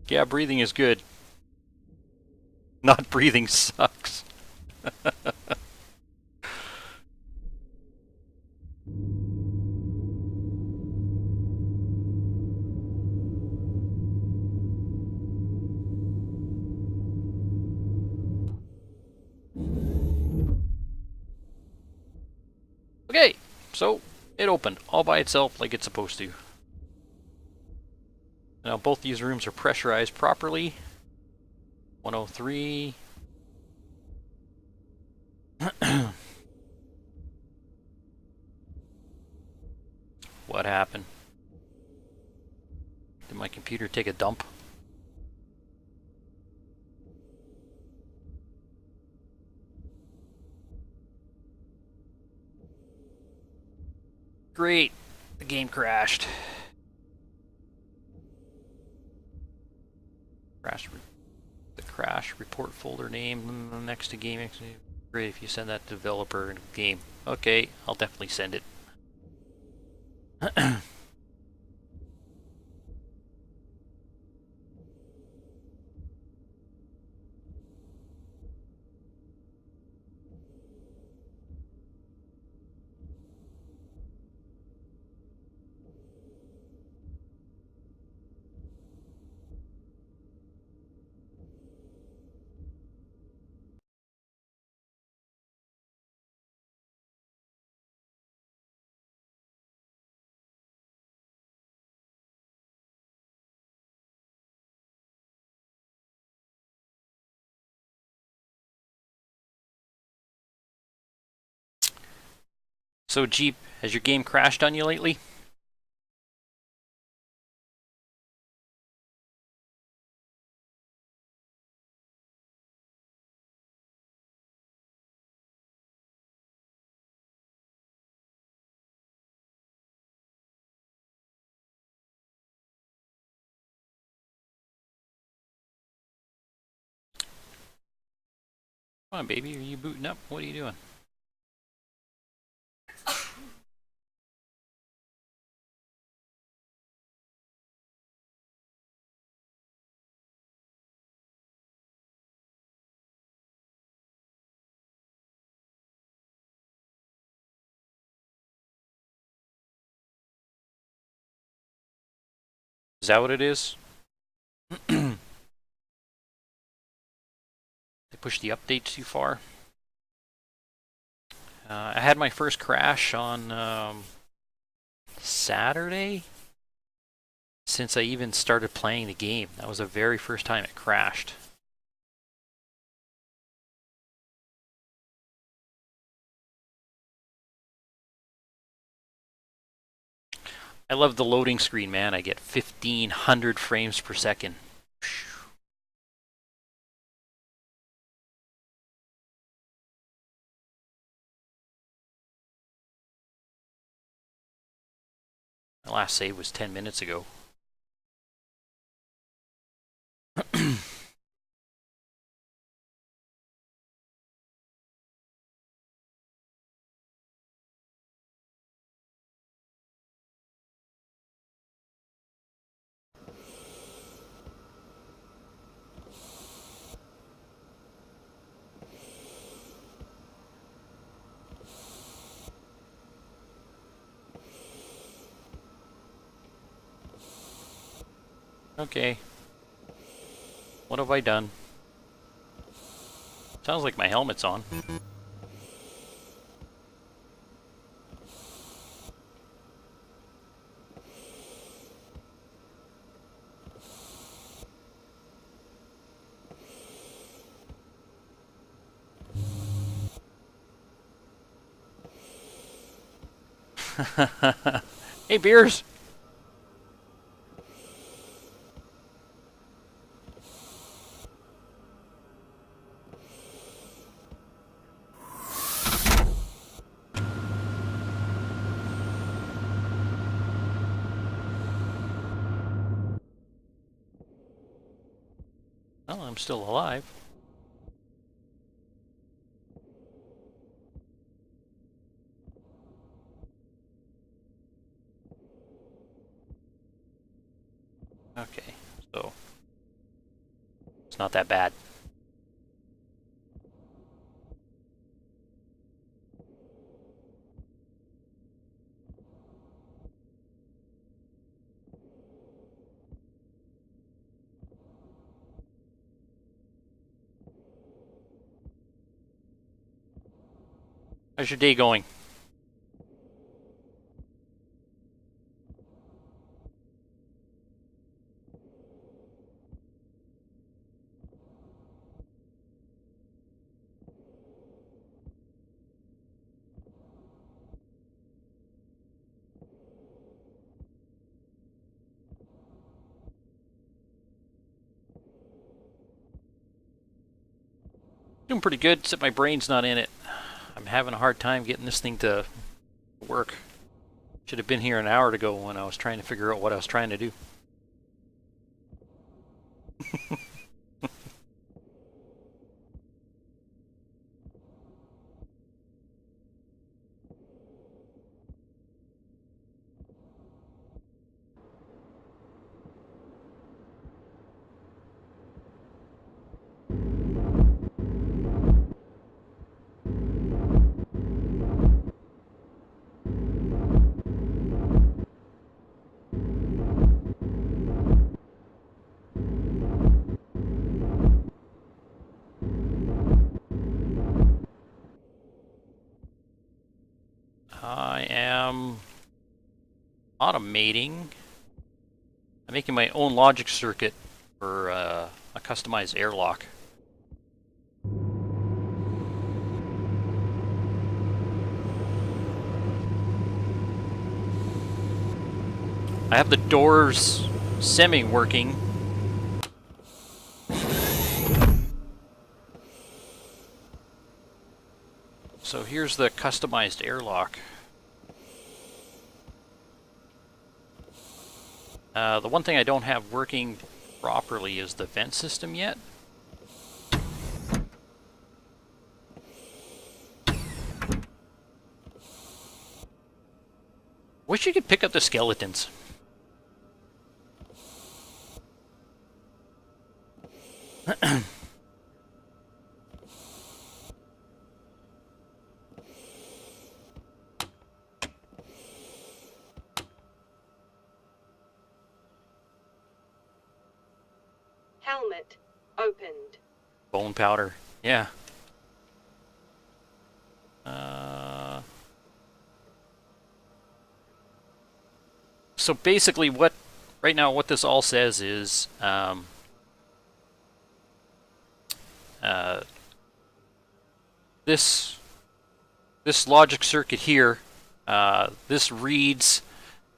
Yeah, breathing is good. Not breathing sucks. Okay, so it opened all by itself like it's supposed to. Now both these rooms are pressurized properly. 103. What happened? Did my computer take a dump? Great. The game crashed. The crash report folder name next to game. Great if you send that to developer game. Okay, I'll definitely send it. So Jeep, has your game crashed on you lately? Come on, baby, are you booting up? What are you doing? Is that what it is? They pushed the update too far. I had my first crash on Saturday since I even started playing the game. That was the very first time it crashed. I love the loading screen, man. I get 1500 frames per second. My last save was 10 minutes ago. Okay. What have I done? Sounds like my helmet's on. Hey, Beers! Well, I'm still alive. Okay, so it's not that bad. How's your day going? Doing pretty good, except my brain's not in it. I'm having a hard time getting this thing to work. Should have been here an hour ago when I was trying to figure out what I was trying to do. I am automating. I'm making my own logic circuit for a customized airlock. I have the doors semi-working. So here's the customized airlock. The one thing I don't have working properly is the vent system yet. Wish you could pick up the skeletons. opened. Bone powder. Yeah. So basically right now what this all says is this logic circuit here, this reads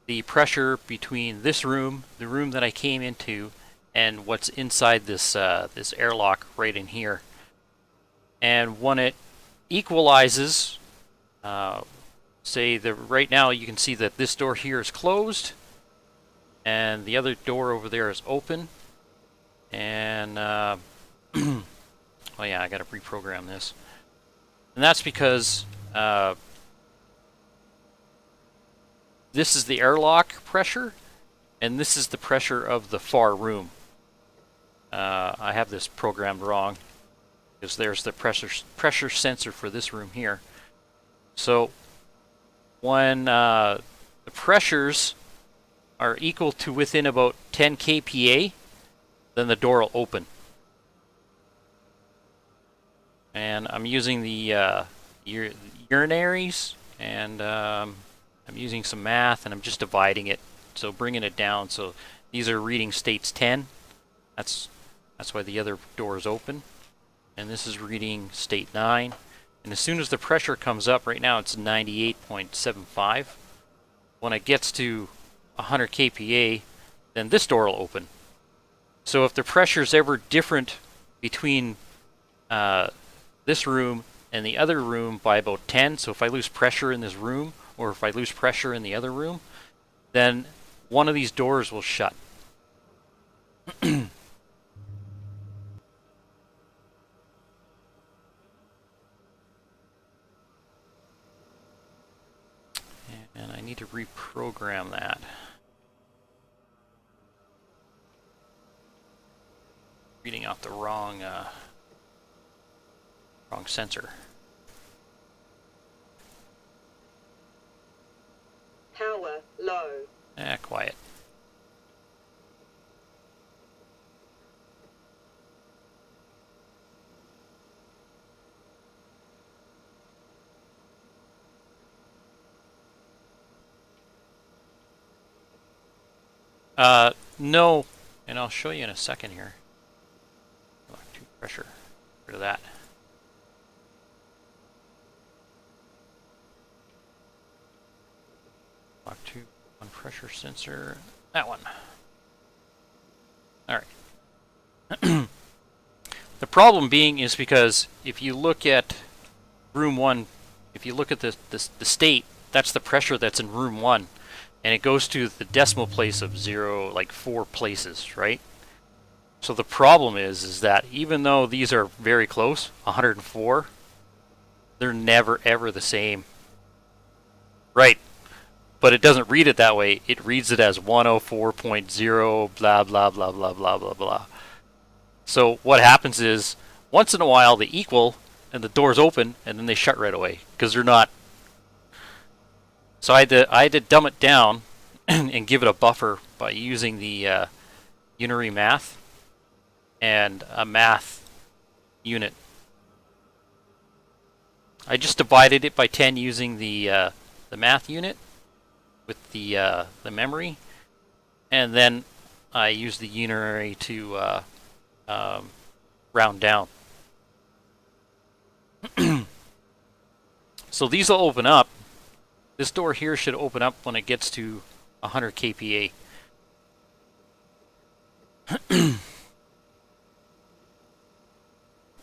the pressure between this room, the room that I came into, and what's inside this this airlock right in here. And when it equalizes, say right now you can see that this door here is closed, and the other door over there is open. And oh yeah, I got to reprogram this, and that's because this is the airlock pressure, and this is the pressure of the far room. I have this programmed wrong, because there's the pressure sensor for this room here. So when the pressures are equal to within about 10 kPa, then the door will open. And I'm using the urinaries, and I'm using some math, and I'm just dividing it, so bringing it down. So these are reading states 10. That's why the other door is open. And this is reading state 9. And as soon as the pressure comes up, right now it's 98.75. When it gets to 100 kPa, then this door will open. So if the pressure is ever different between this room and the other room by about 10, so if I lose pressure in this room, or if I lose pressure in the other room, then one of these doors will shut. And I need to reprogram that. Reading off the wrong sensor. Power low. Quiet. No, and I'll show you in a second here. Too pressure. Rid of that. Lock 2 on pressure sensor. That one. All right. The problem being is because if you look at room 1, if you look at the state, that's the pressure that's in room 1. And it goes to the decimal place of 0, like 4 places, right? So the problem is that even though these are very close, 104, they're never ever the same. Right. But it doesn't read it that way. It reads it as 104.0, blah, blah, blah, blah, blah, blah, blah. So what happens is, once in a while they equal, and the doors open, and then they shut right away, because they're not. So I had to dumb it down and give it a buffer by using the unary math and a math unit. I just divided it by 10 using the math unit with the memory, and then I used the unary to round down. So these will open up. This door here should open up when it gets to 100 kPa.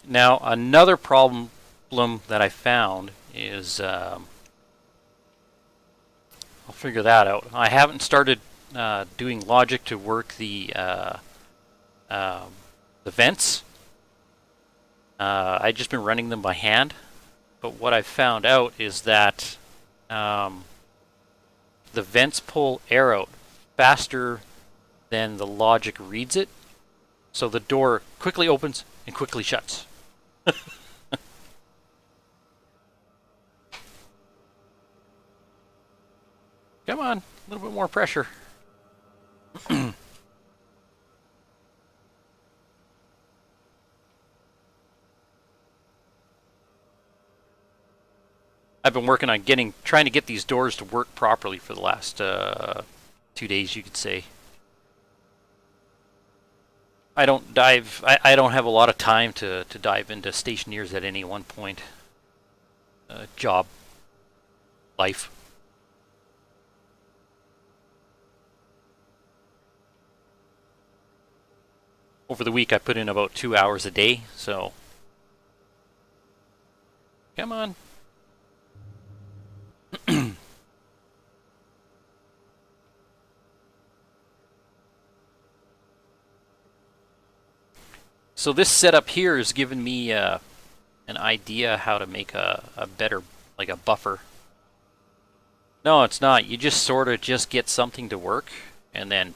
Now, another problem that I found is, I'll figure that out. I haven't started doing logic to work the vents. I've just been running them by hand. But what I've found out is that the vents pull air out faster than the logic reads it. So the door quickly opens and quickly shuts. Come on, a little bit more pressure. I've been working on trying to get these doors to work properly for the last 2 days, you could say. I don't have a lot of time to dive into Stationeers at any one point. Job, life. Over the week I put in about 2 hours a day, so come on. So this setup here has given me an idea how to make a better, like a buffer. No, it's not. You just sort of just get something to work, and then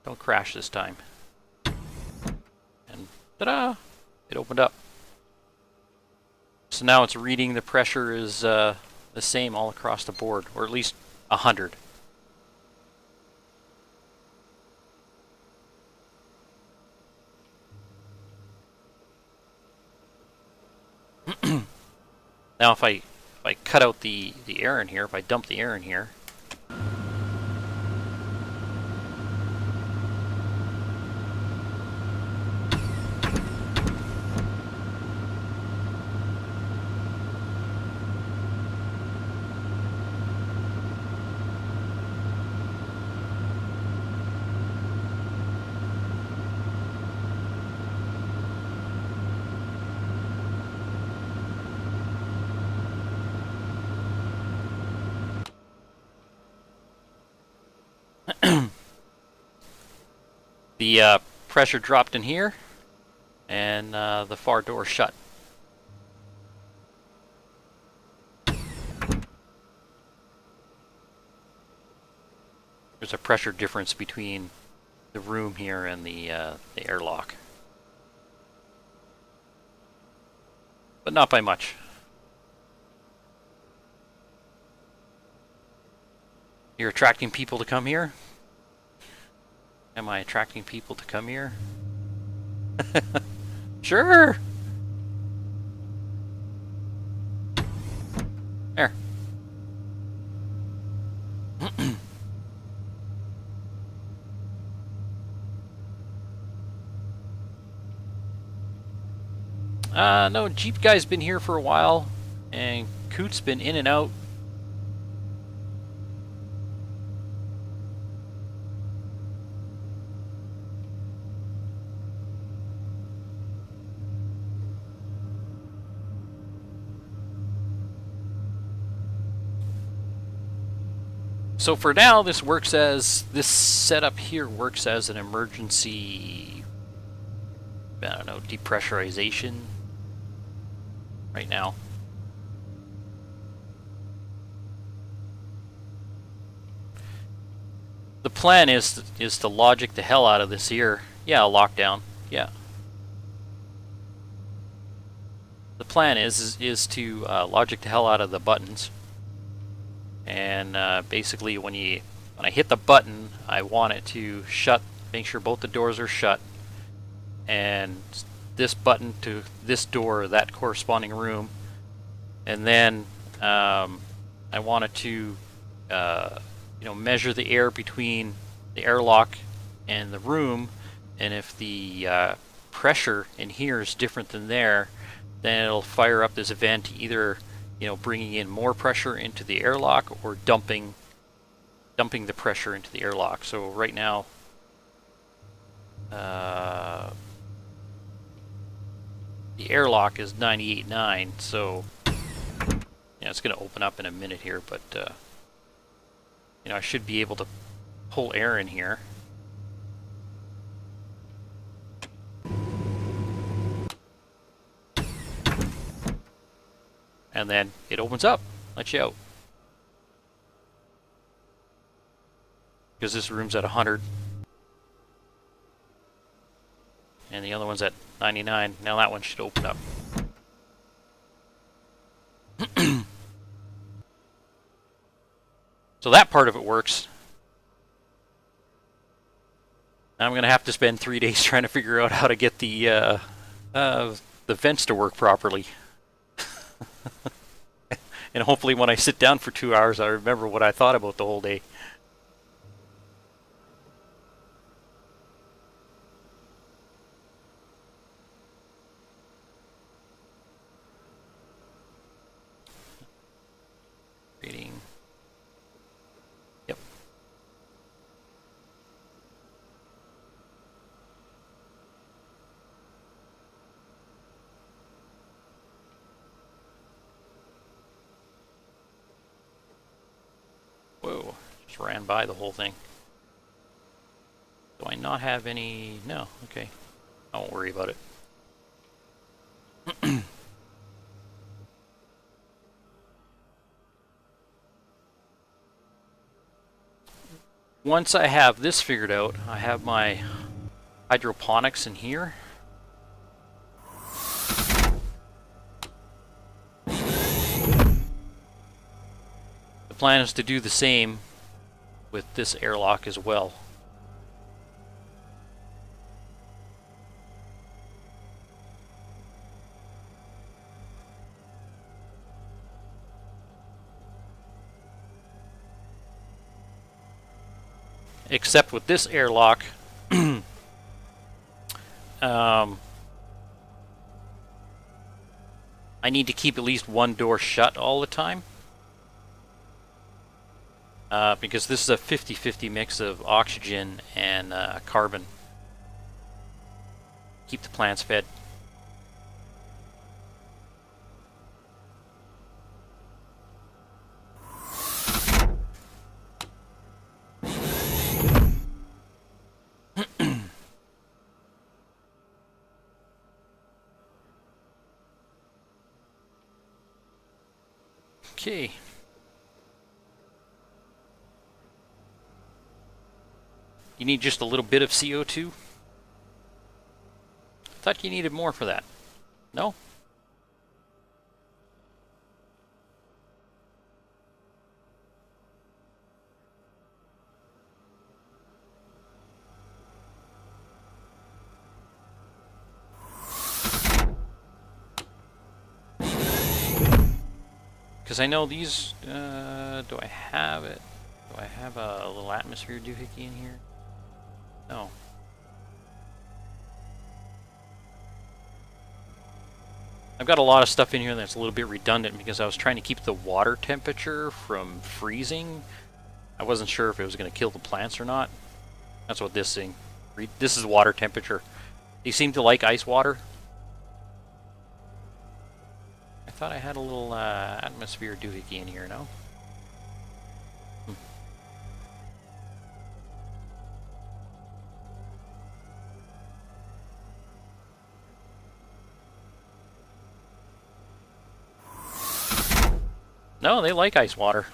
don't crash this time. And ta-da! It opened up. So now it's reading the pressure is the same all across the board, or at least 100. Now if I cut out the air in here, if I dump the air in here, the pressure dropped in here, and the far door shut. There's a pressure difference between the room here and the airlock, but not by much. You're attracting people to come here? Am I attracting people to come here? Sure! There. No, Jeep guy's been here for a while, and Coot's been in and out. So for now, this setup here works as an emergency, I don't know, depressurization right now. The plan is to logic the hell out of this here. Yeah, lockdown. Yeah. The plan is to logic the hell out of the buttons. And basically when I hit the button, I want it to shut, make sure both the doors are shut, and this button to this door, that corresponding room, and then I want it to measure the air between the airlock and the room, and if the pressure in here is different than there, then it'll fire up this event, either bringing in more pressure into the airlock or dumping the pressure into the airlock. So right now, the airlock is 98.9, so it's going to open up in a minute here, but I should be able to pull air in here. And then it opens up, lets you out. Because this room's at 100. And the other one's at 99. Now that one should open up. So that part of it works. Now I'm going to have to spend 3 days trying to figure out how to get the the vents to work properly. And hopefully when I sit down for 2 hours, I remember what I thought about the whole day. Reading. Yep. Whoa, just ran by the whole thing. Do I not have any? No, okay. I won't worry about it. Once I have this figured out, I have my hydroponics in here. The plan is to do the same with this airlock as well. Except with this airlock, I need to keep at least one door shut all the time. Because this is a 50-50 mix of oxygen and carbon. Keep the plants fed. Okay. You need just a little bit of CO2? Thought you needed more for that. No? Because I know these, do I have it? Do I have a little atmosphere doohickey in here? No. I've got a lot of stuff in here that's a little bit redundant because I was trying to keep the water temperature from freezing. I wasn't sure if it was going to kill the plants or not. That's what this thing, this is water temperature. They seem to like ice water. I thought I had a little atmosphere doohickey in here, no? No, they like ice water.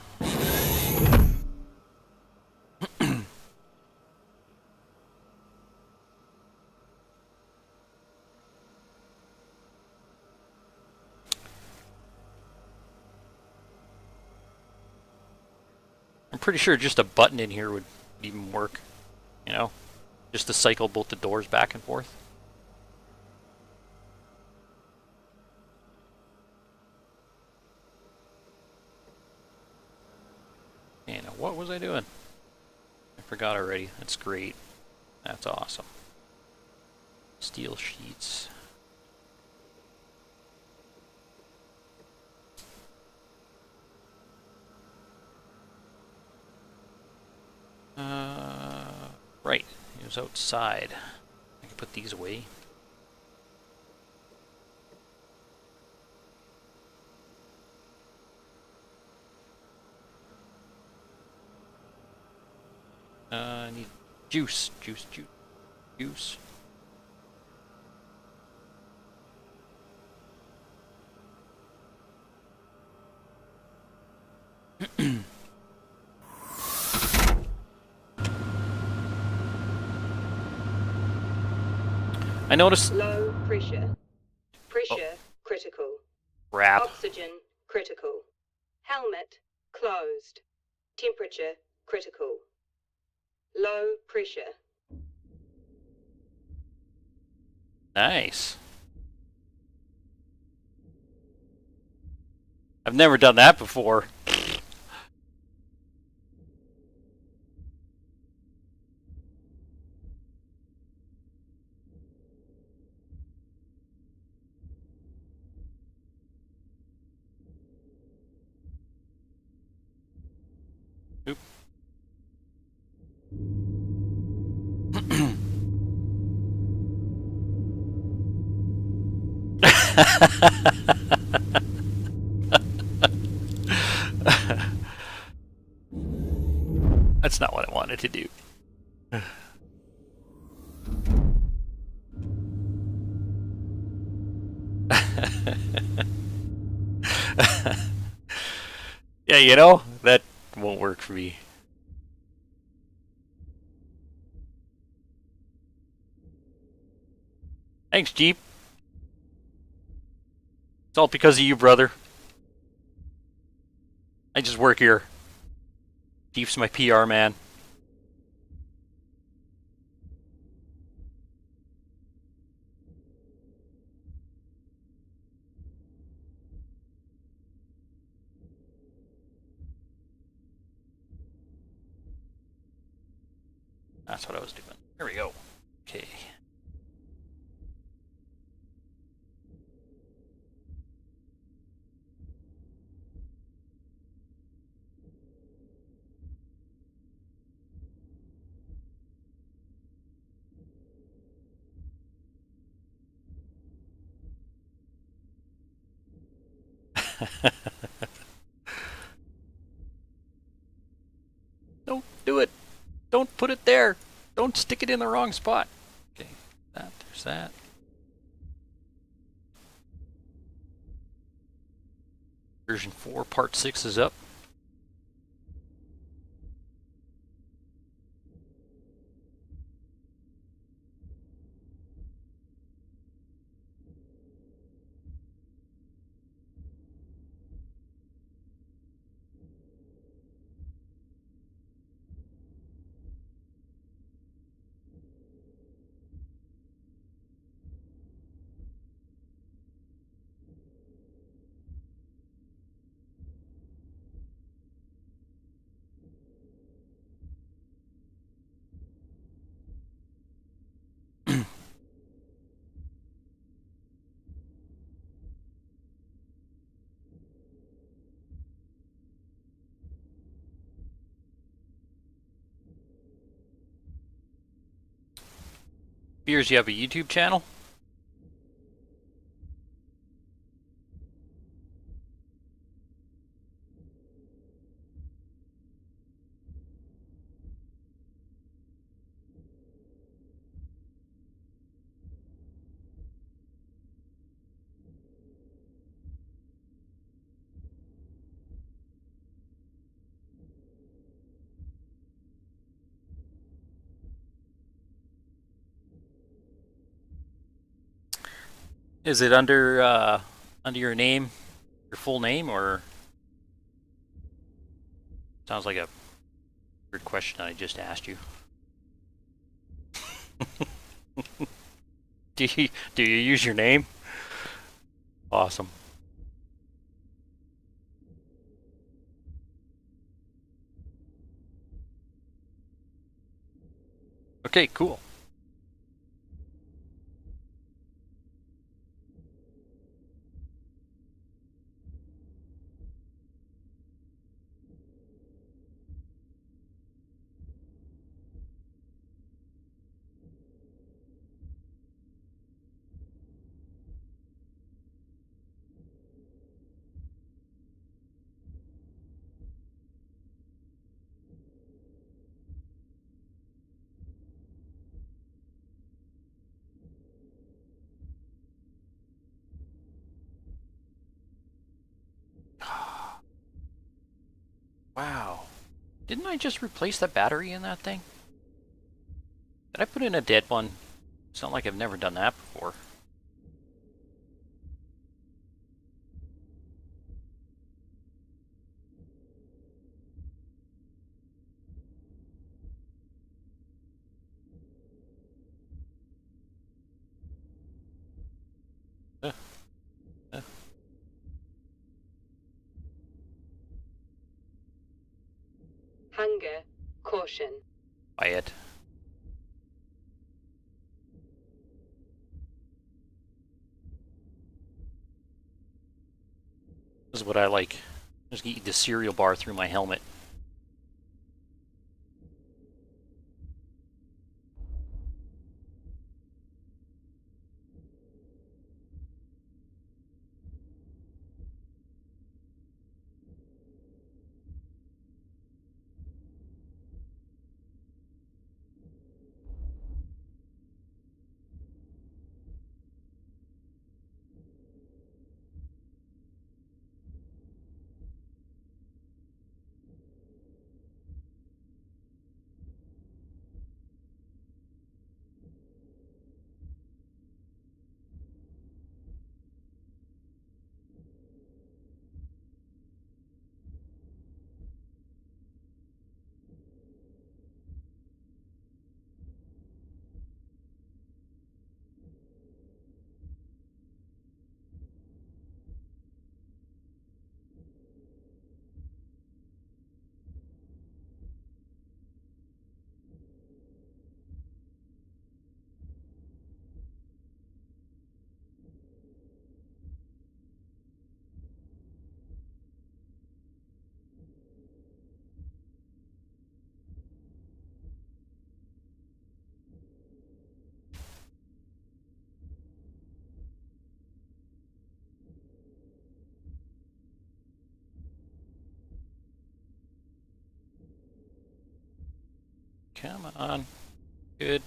I'm pretty sure just a button in here would even work, you know? Just to cycle both the doors back and forth. And what was I doing? I forgot already. That's great. That's awesome. Steel sheets. Right. It was outside. I can put these away. I need juice. Juice. I noticed... Low pressure. Pressure critical. Crap. Oxygen critical. Helmet closed. Temperature critical. Low pressure. Nice. I've never done that before. Oop. That's not what I wanted to do. Yeah, you know, that won't work for me. Thanks, Jeep. It's all because of you, brother. I just work here. Jeep's my PR man. That's what I was doing. There we go. Okay. Don't do it. Don't put it there. Don't stick it in the wrong spot. Okay, there's that. Version 4, part 6 is up. Beers, you have a YouTube channel? Is it under your name, your full name, or sounds like a weird question I just asked you? Do you use your name? Awesome. Okay, cool. Wow. Didn't I just replace the battery in that thing? Did I put in a dead one? It's not like I've never done that before. Uh, uh. Anger, caution. Quiet. This is what I like. Just eat the cereal bar through my helmet. Come on. Good.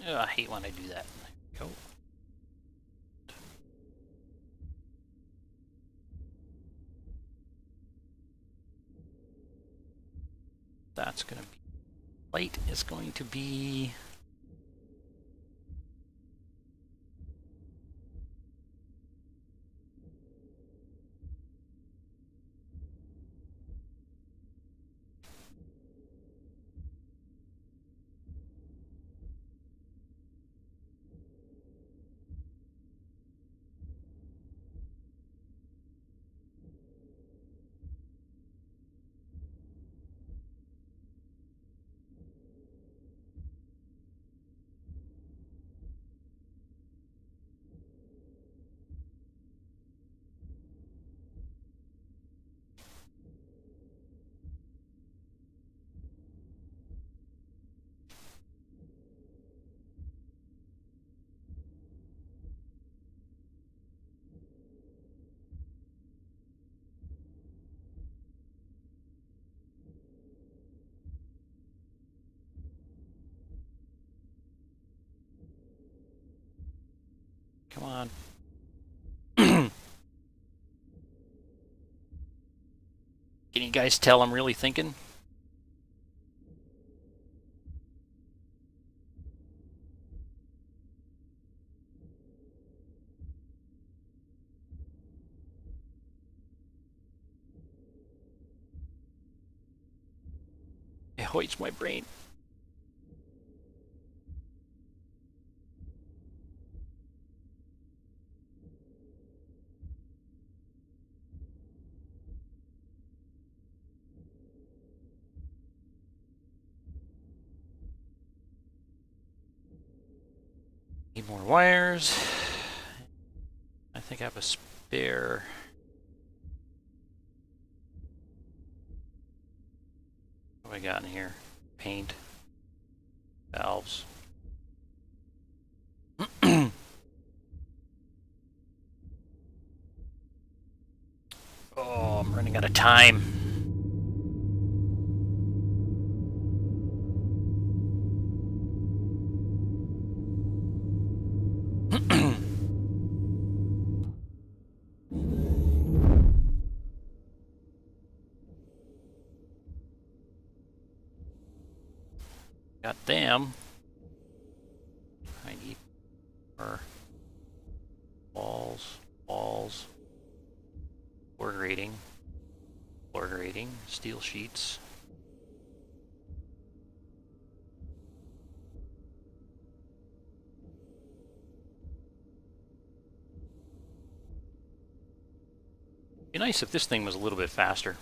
Oh, I hate when I do that. There we go. That's going to be... Light is going to be... Come on. Can you guys tell I'm really thinking? It hoits my brain. Need more wires. I think I have a spare. What have I got in here? Paint. Valves. Oh, I'm running out of time. Got them. I need more walls, floor grading, steel sheets. Be nice if this thing was a little bit faster.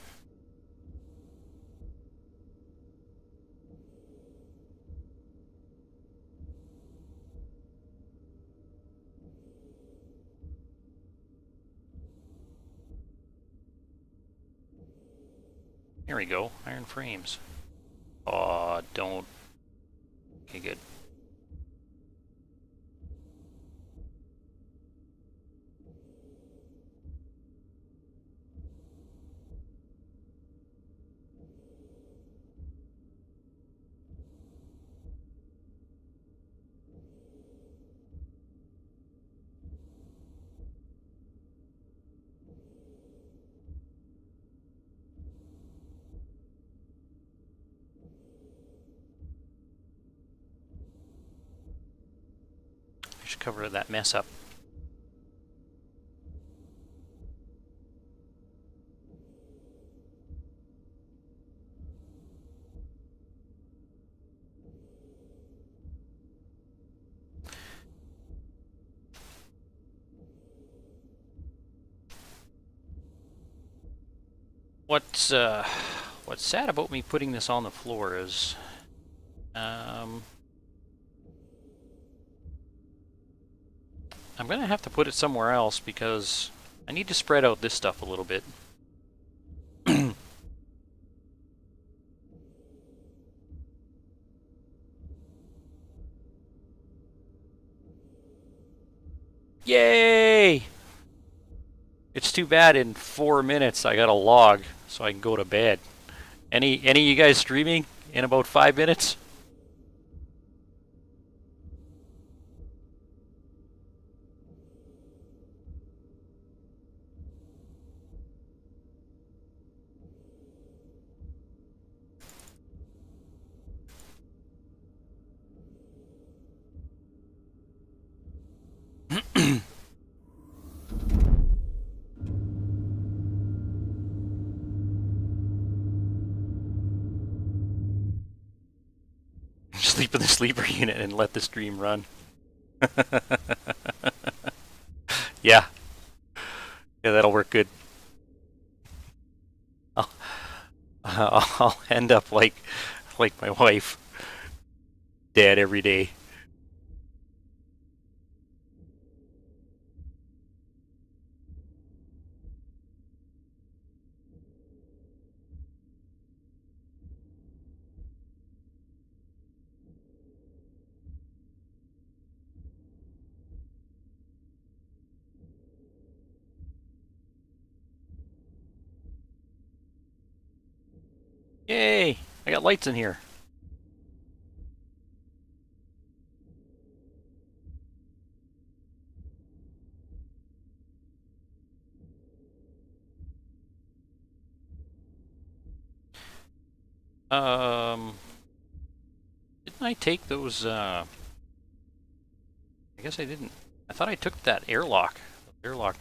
There we go, iron frames. Aw, don't. Okay, good. I should cover that mess up. What's sad about me putting this on the floor is, I'm gonna have to put it somewhere else because I need to spread out this stuff a little bit. Yay! It's too bad in 4 minutes I got a log so I can go to bed. Any of you guys streaming in about 5 minutes? Sleep in the sleeper unit and let the stream run. Yeah. Yeah, that'll work good. I'll end up like my wife, dead every day. Yay! I got lights in here. Didn't I take those, I guess I didn't. I thought I took that airlock. Airlock.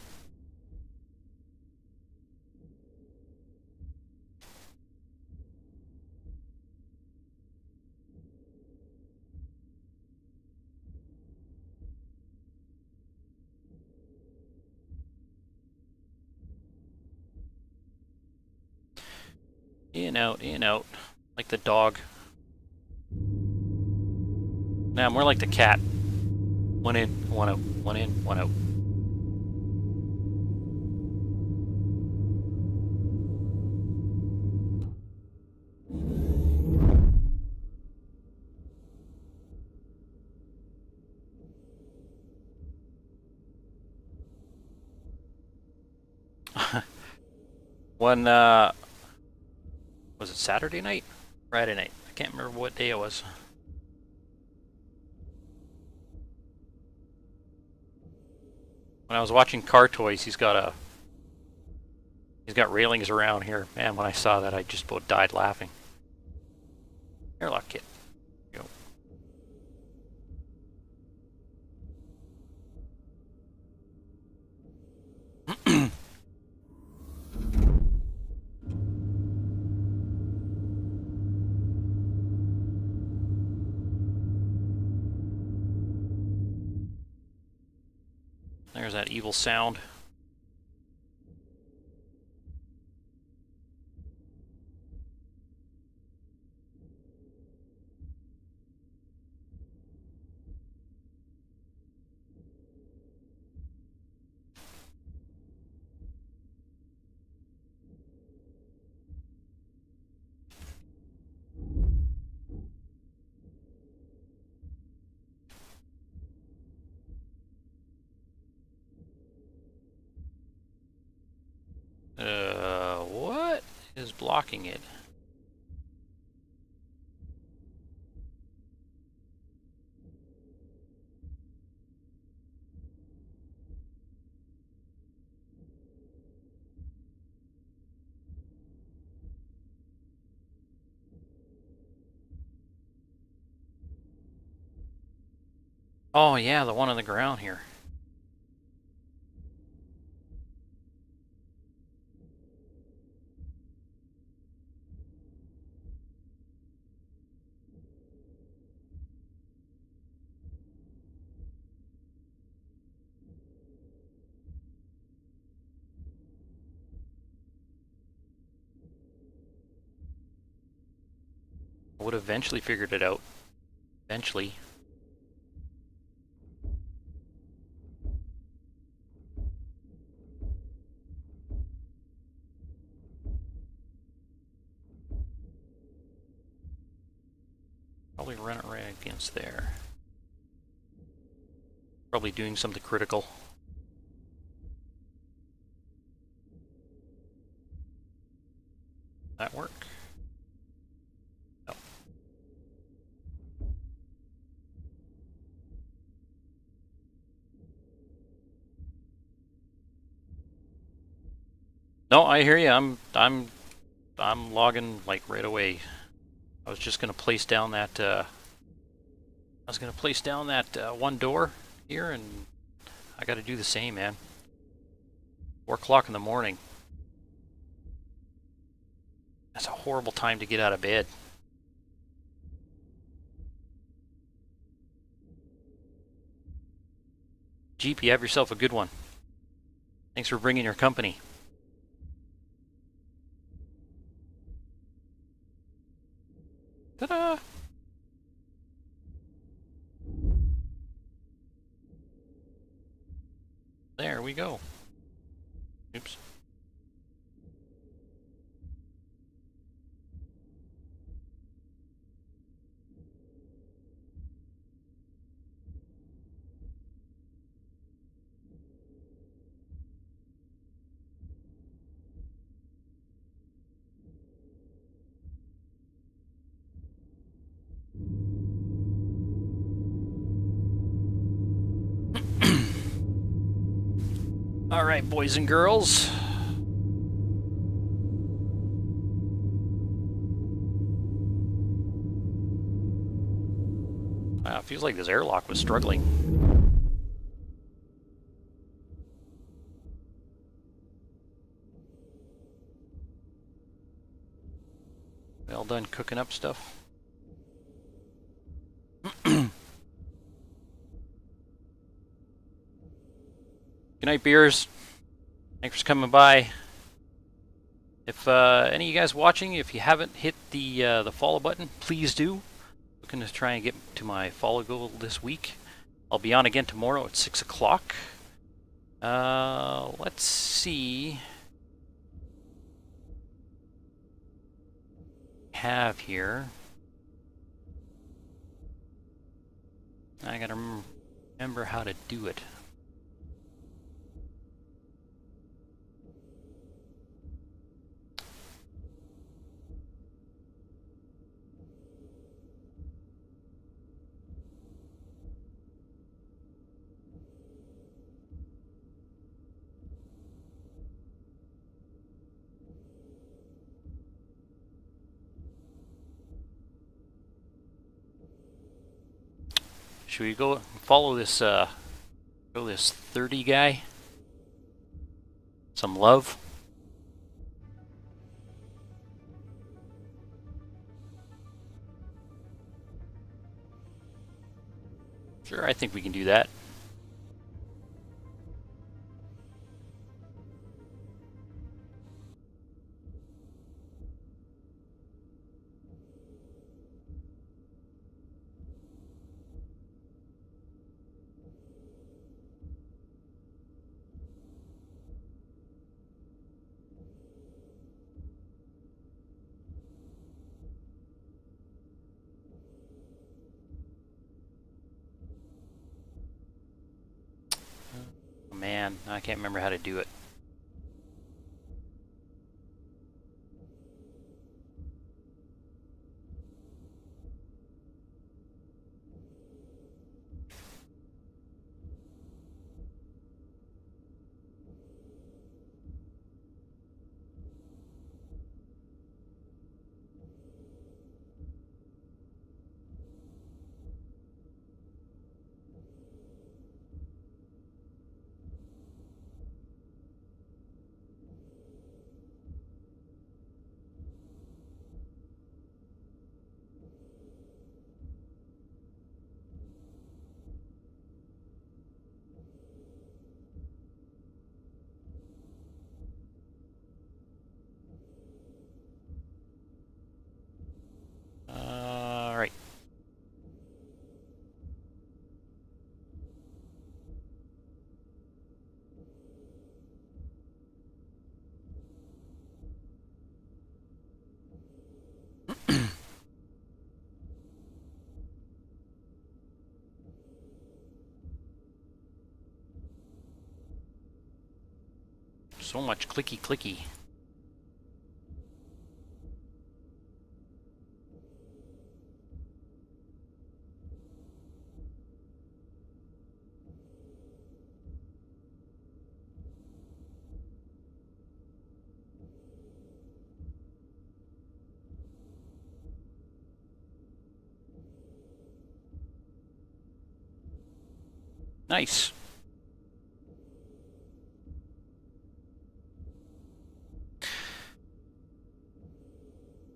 In, out, like the dog. Nah, more like the cat. One in, one out, one in, one out. One, was it Saturday night? Friday night. I can't remember what day it was. When I was watching Car Toys, he's got railings around here. Man, when I saw that, I just about died laughing. Airlock kit. Here we go. There's that evil sound. What is blocking it? Oh yeah, the one on the ground here. I would have eventually figured it out. Eventually. Probably run it right against there. Probably doing something critical. That work? No. No, I hear you. I'm logging like right away. I was just gonna place down that one door here, and I got to do the same, man. 4 o'clock in the morning. That's a horrible time to get out of bed. Jeep, you have yourself a good one. Thanks for bringing your company. Ta-da! There we go. Oops. All right, boys and girls. Wow, it feels like this airlock was struggling. All done cooking up stuff. Good night, beers. Thanks for coming by. If any of you guys watching, if you haven't hit the follow button, please do. Looking to try and get to my follow goal this week. I'll be on again tomorrow at 6 o'clock. Let's see. Have here. I gotta remember how to do it. Should we go follow this this 30 guy? Some love. Sure, I think we can do that. man, I can't remember how to do it. All right. So much clicky clicky. Nice.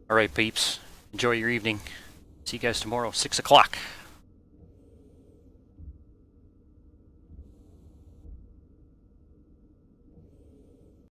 All right, peeps. Enjoy your evening. See you guys tomorrow, 6 o'clock.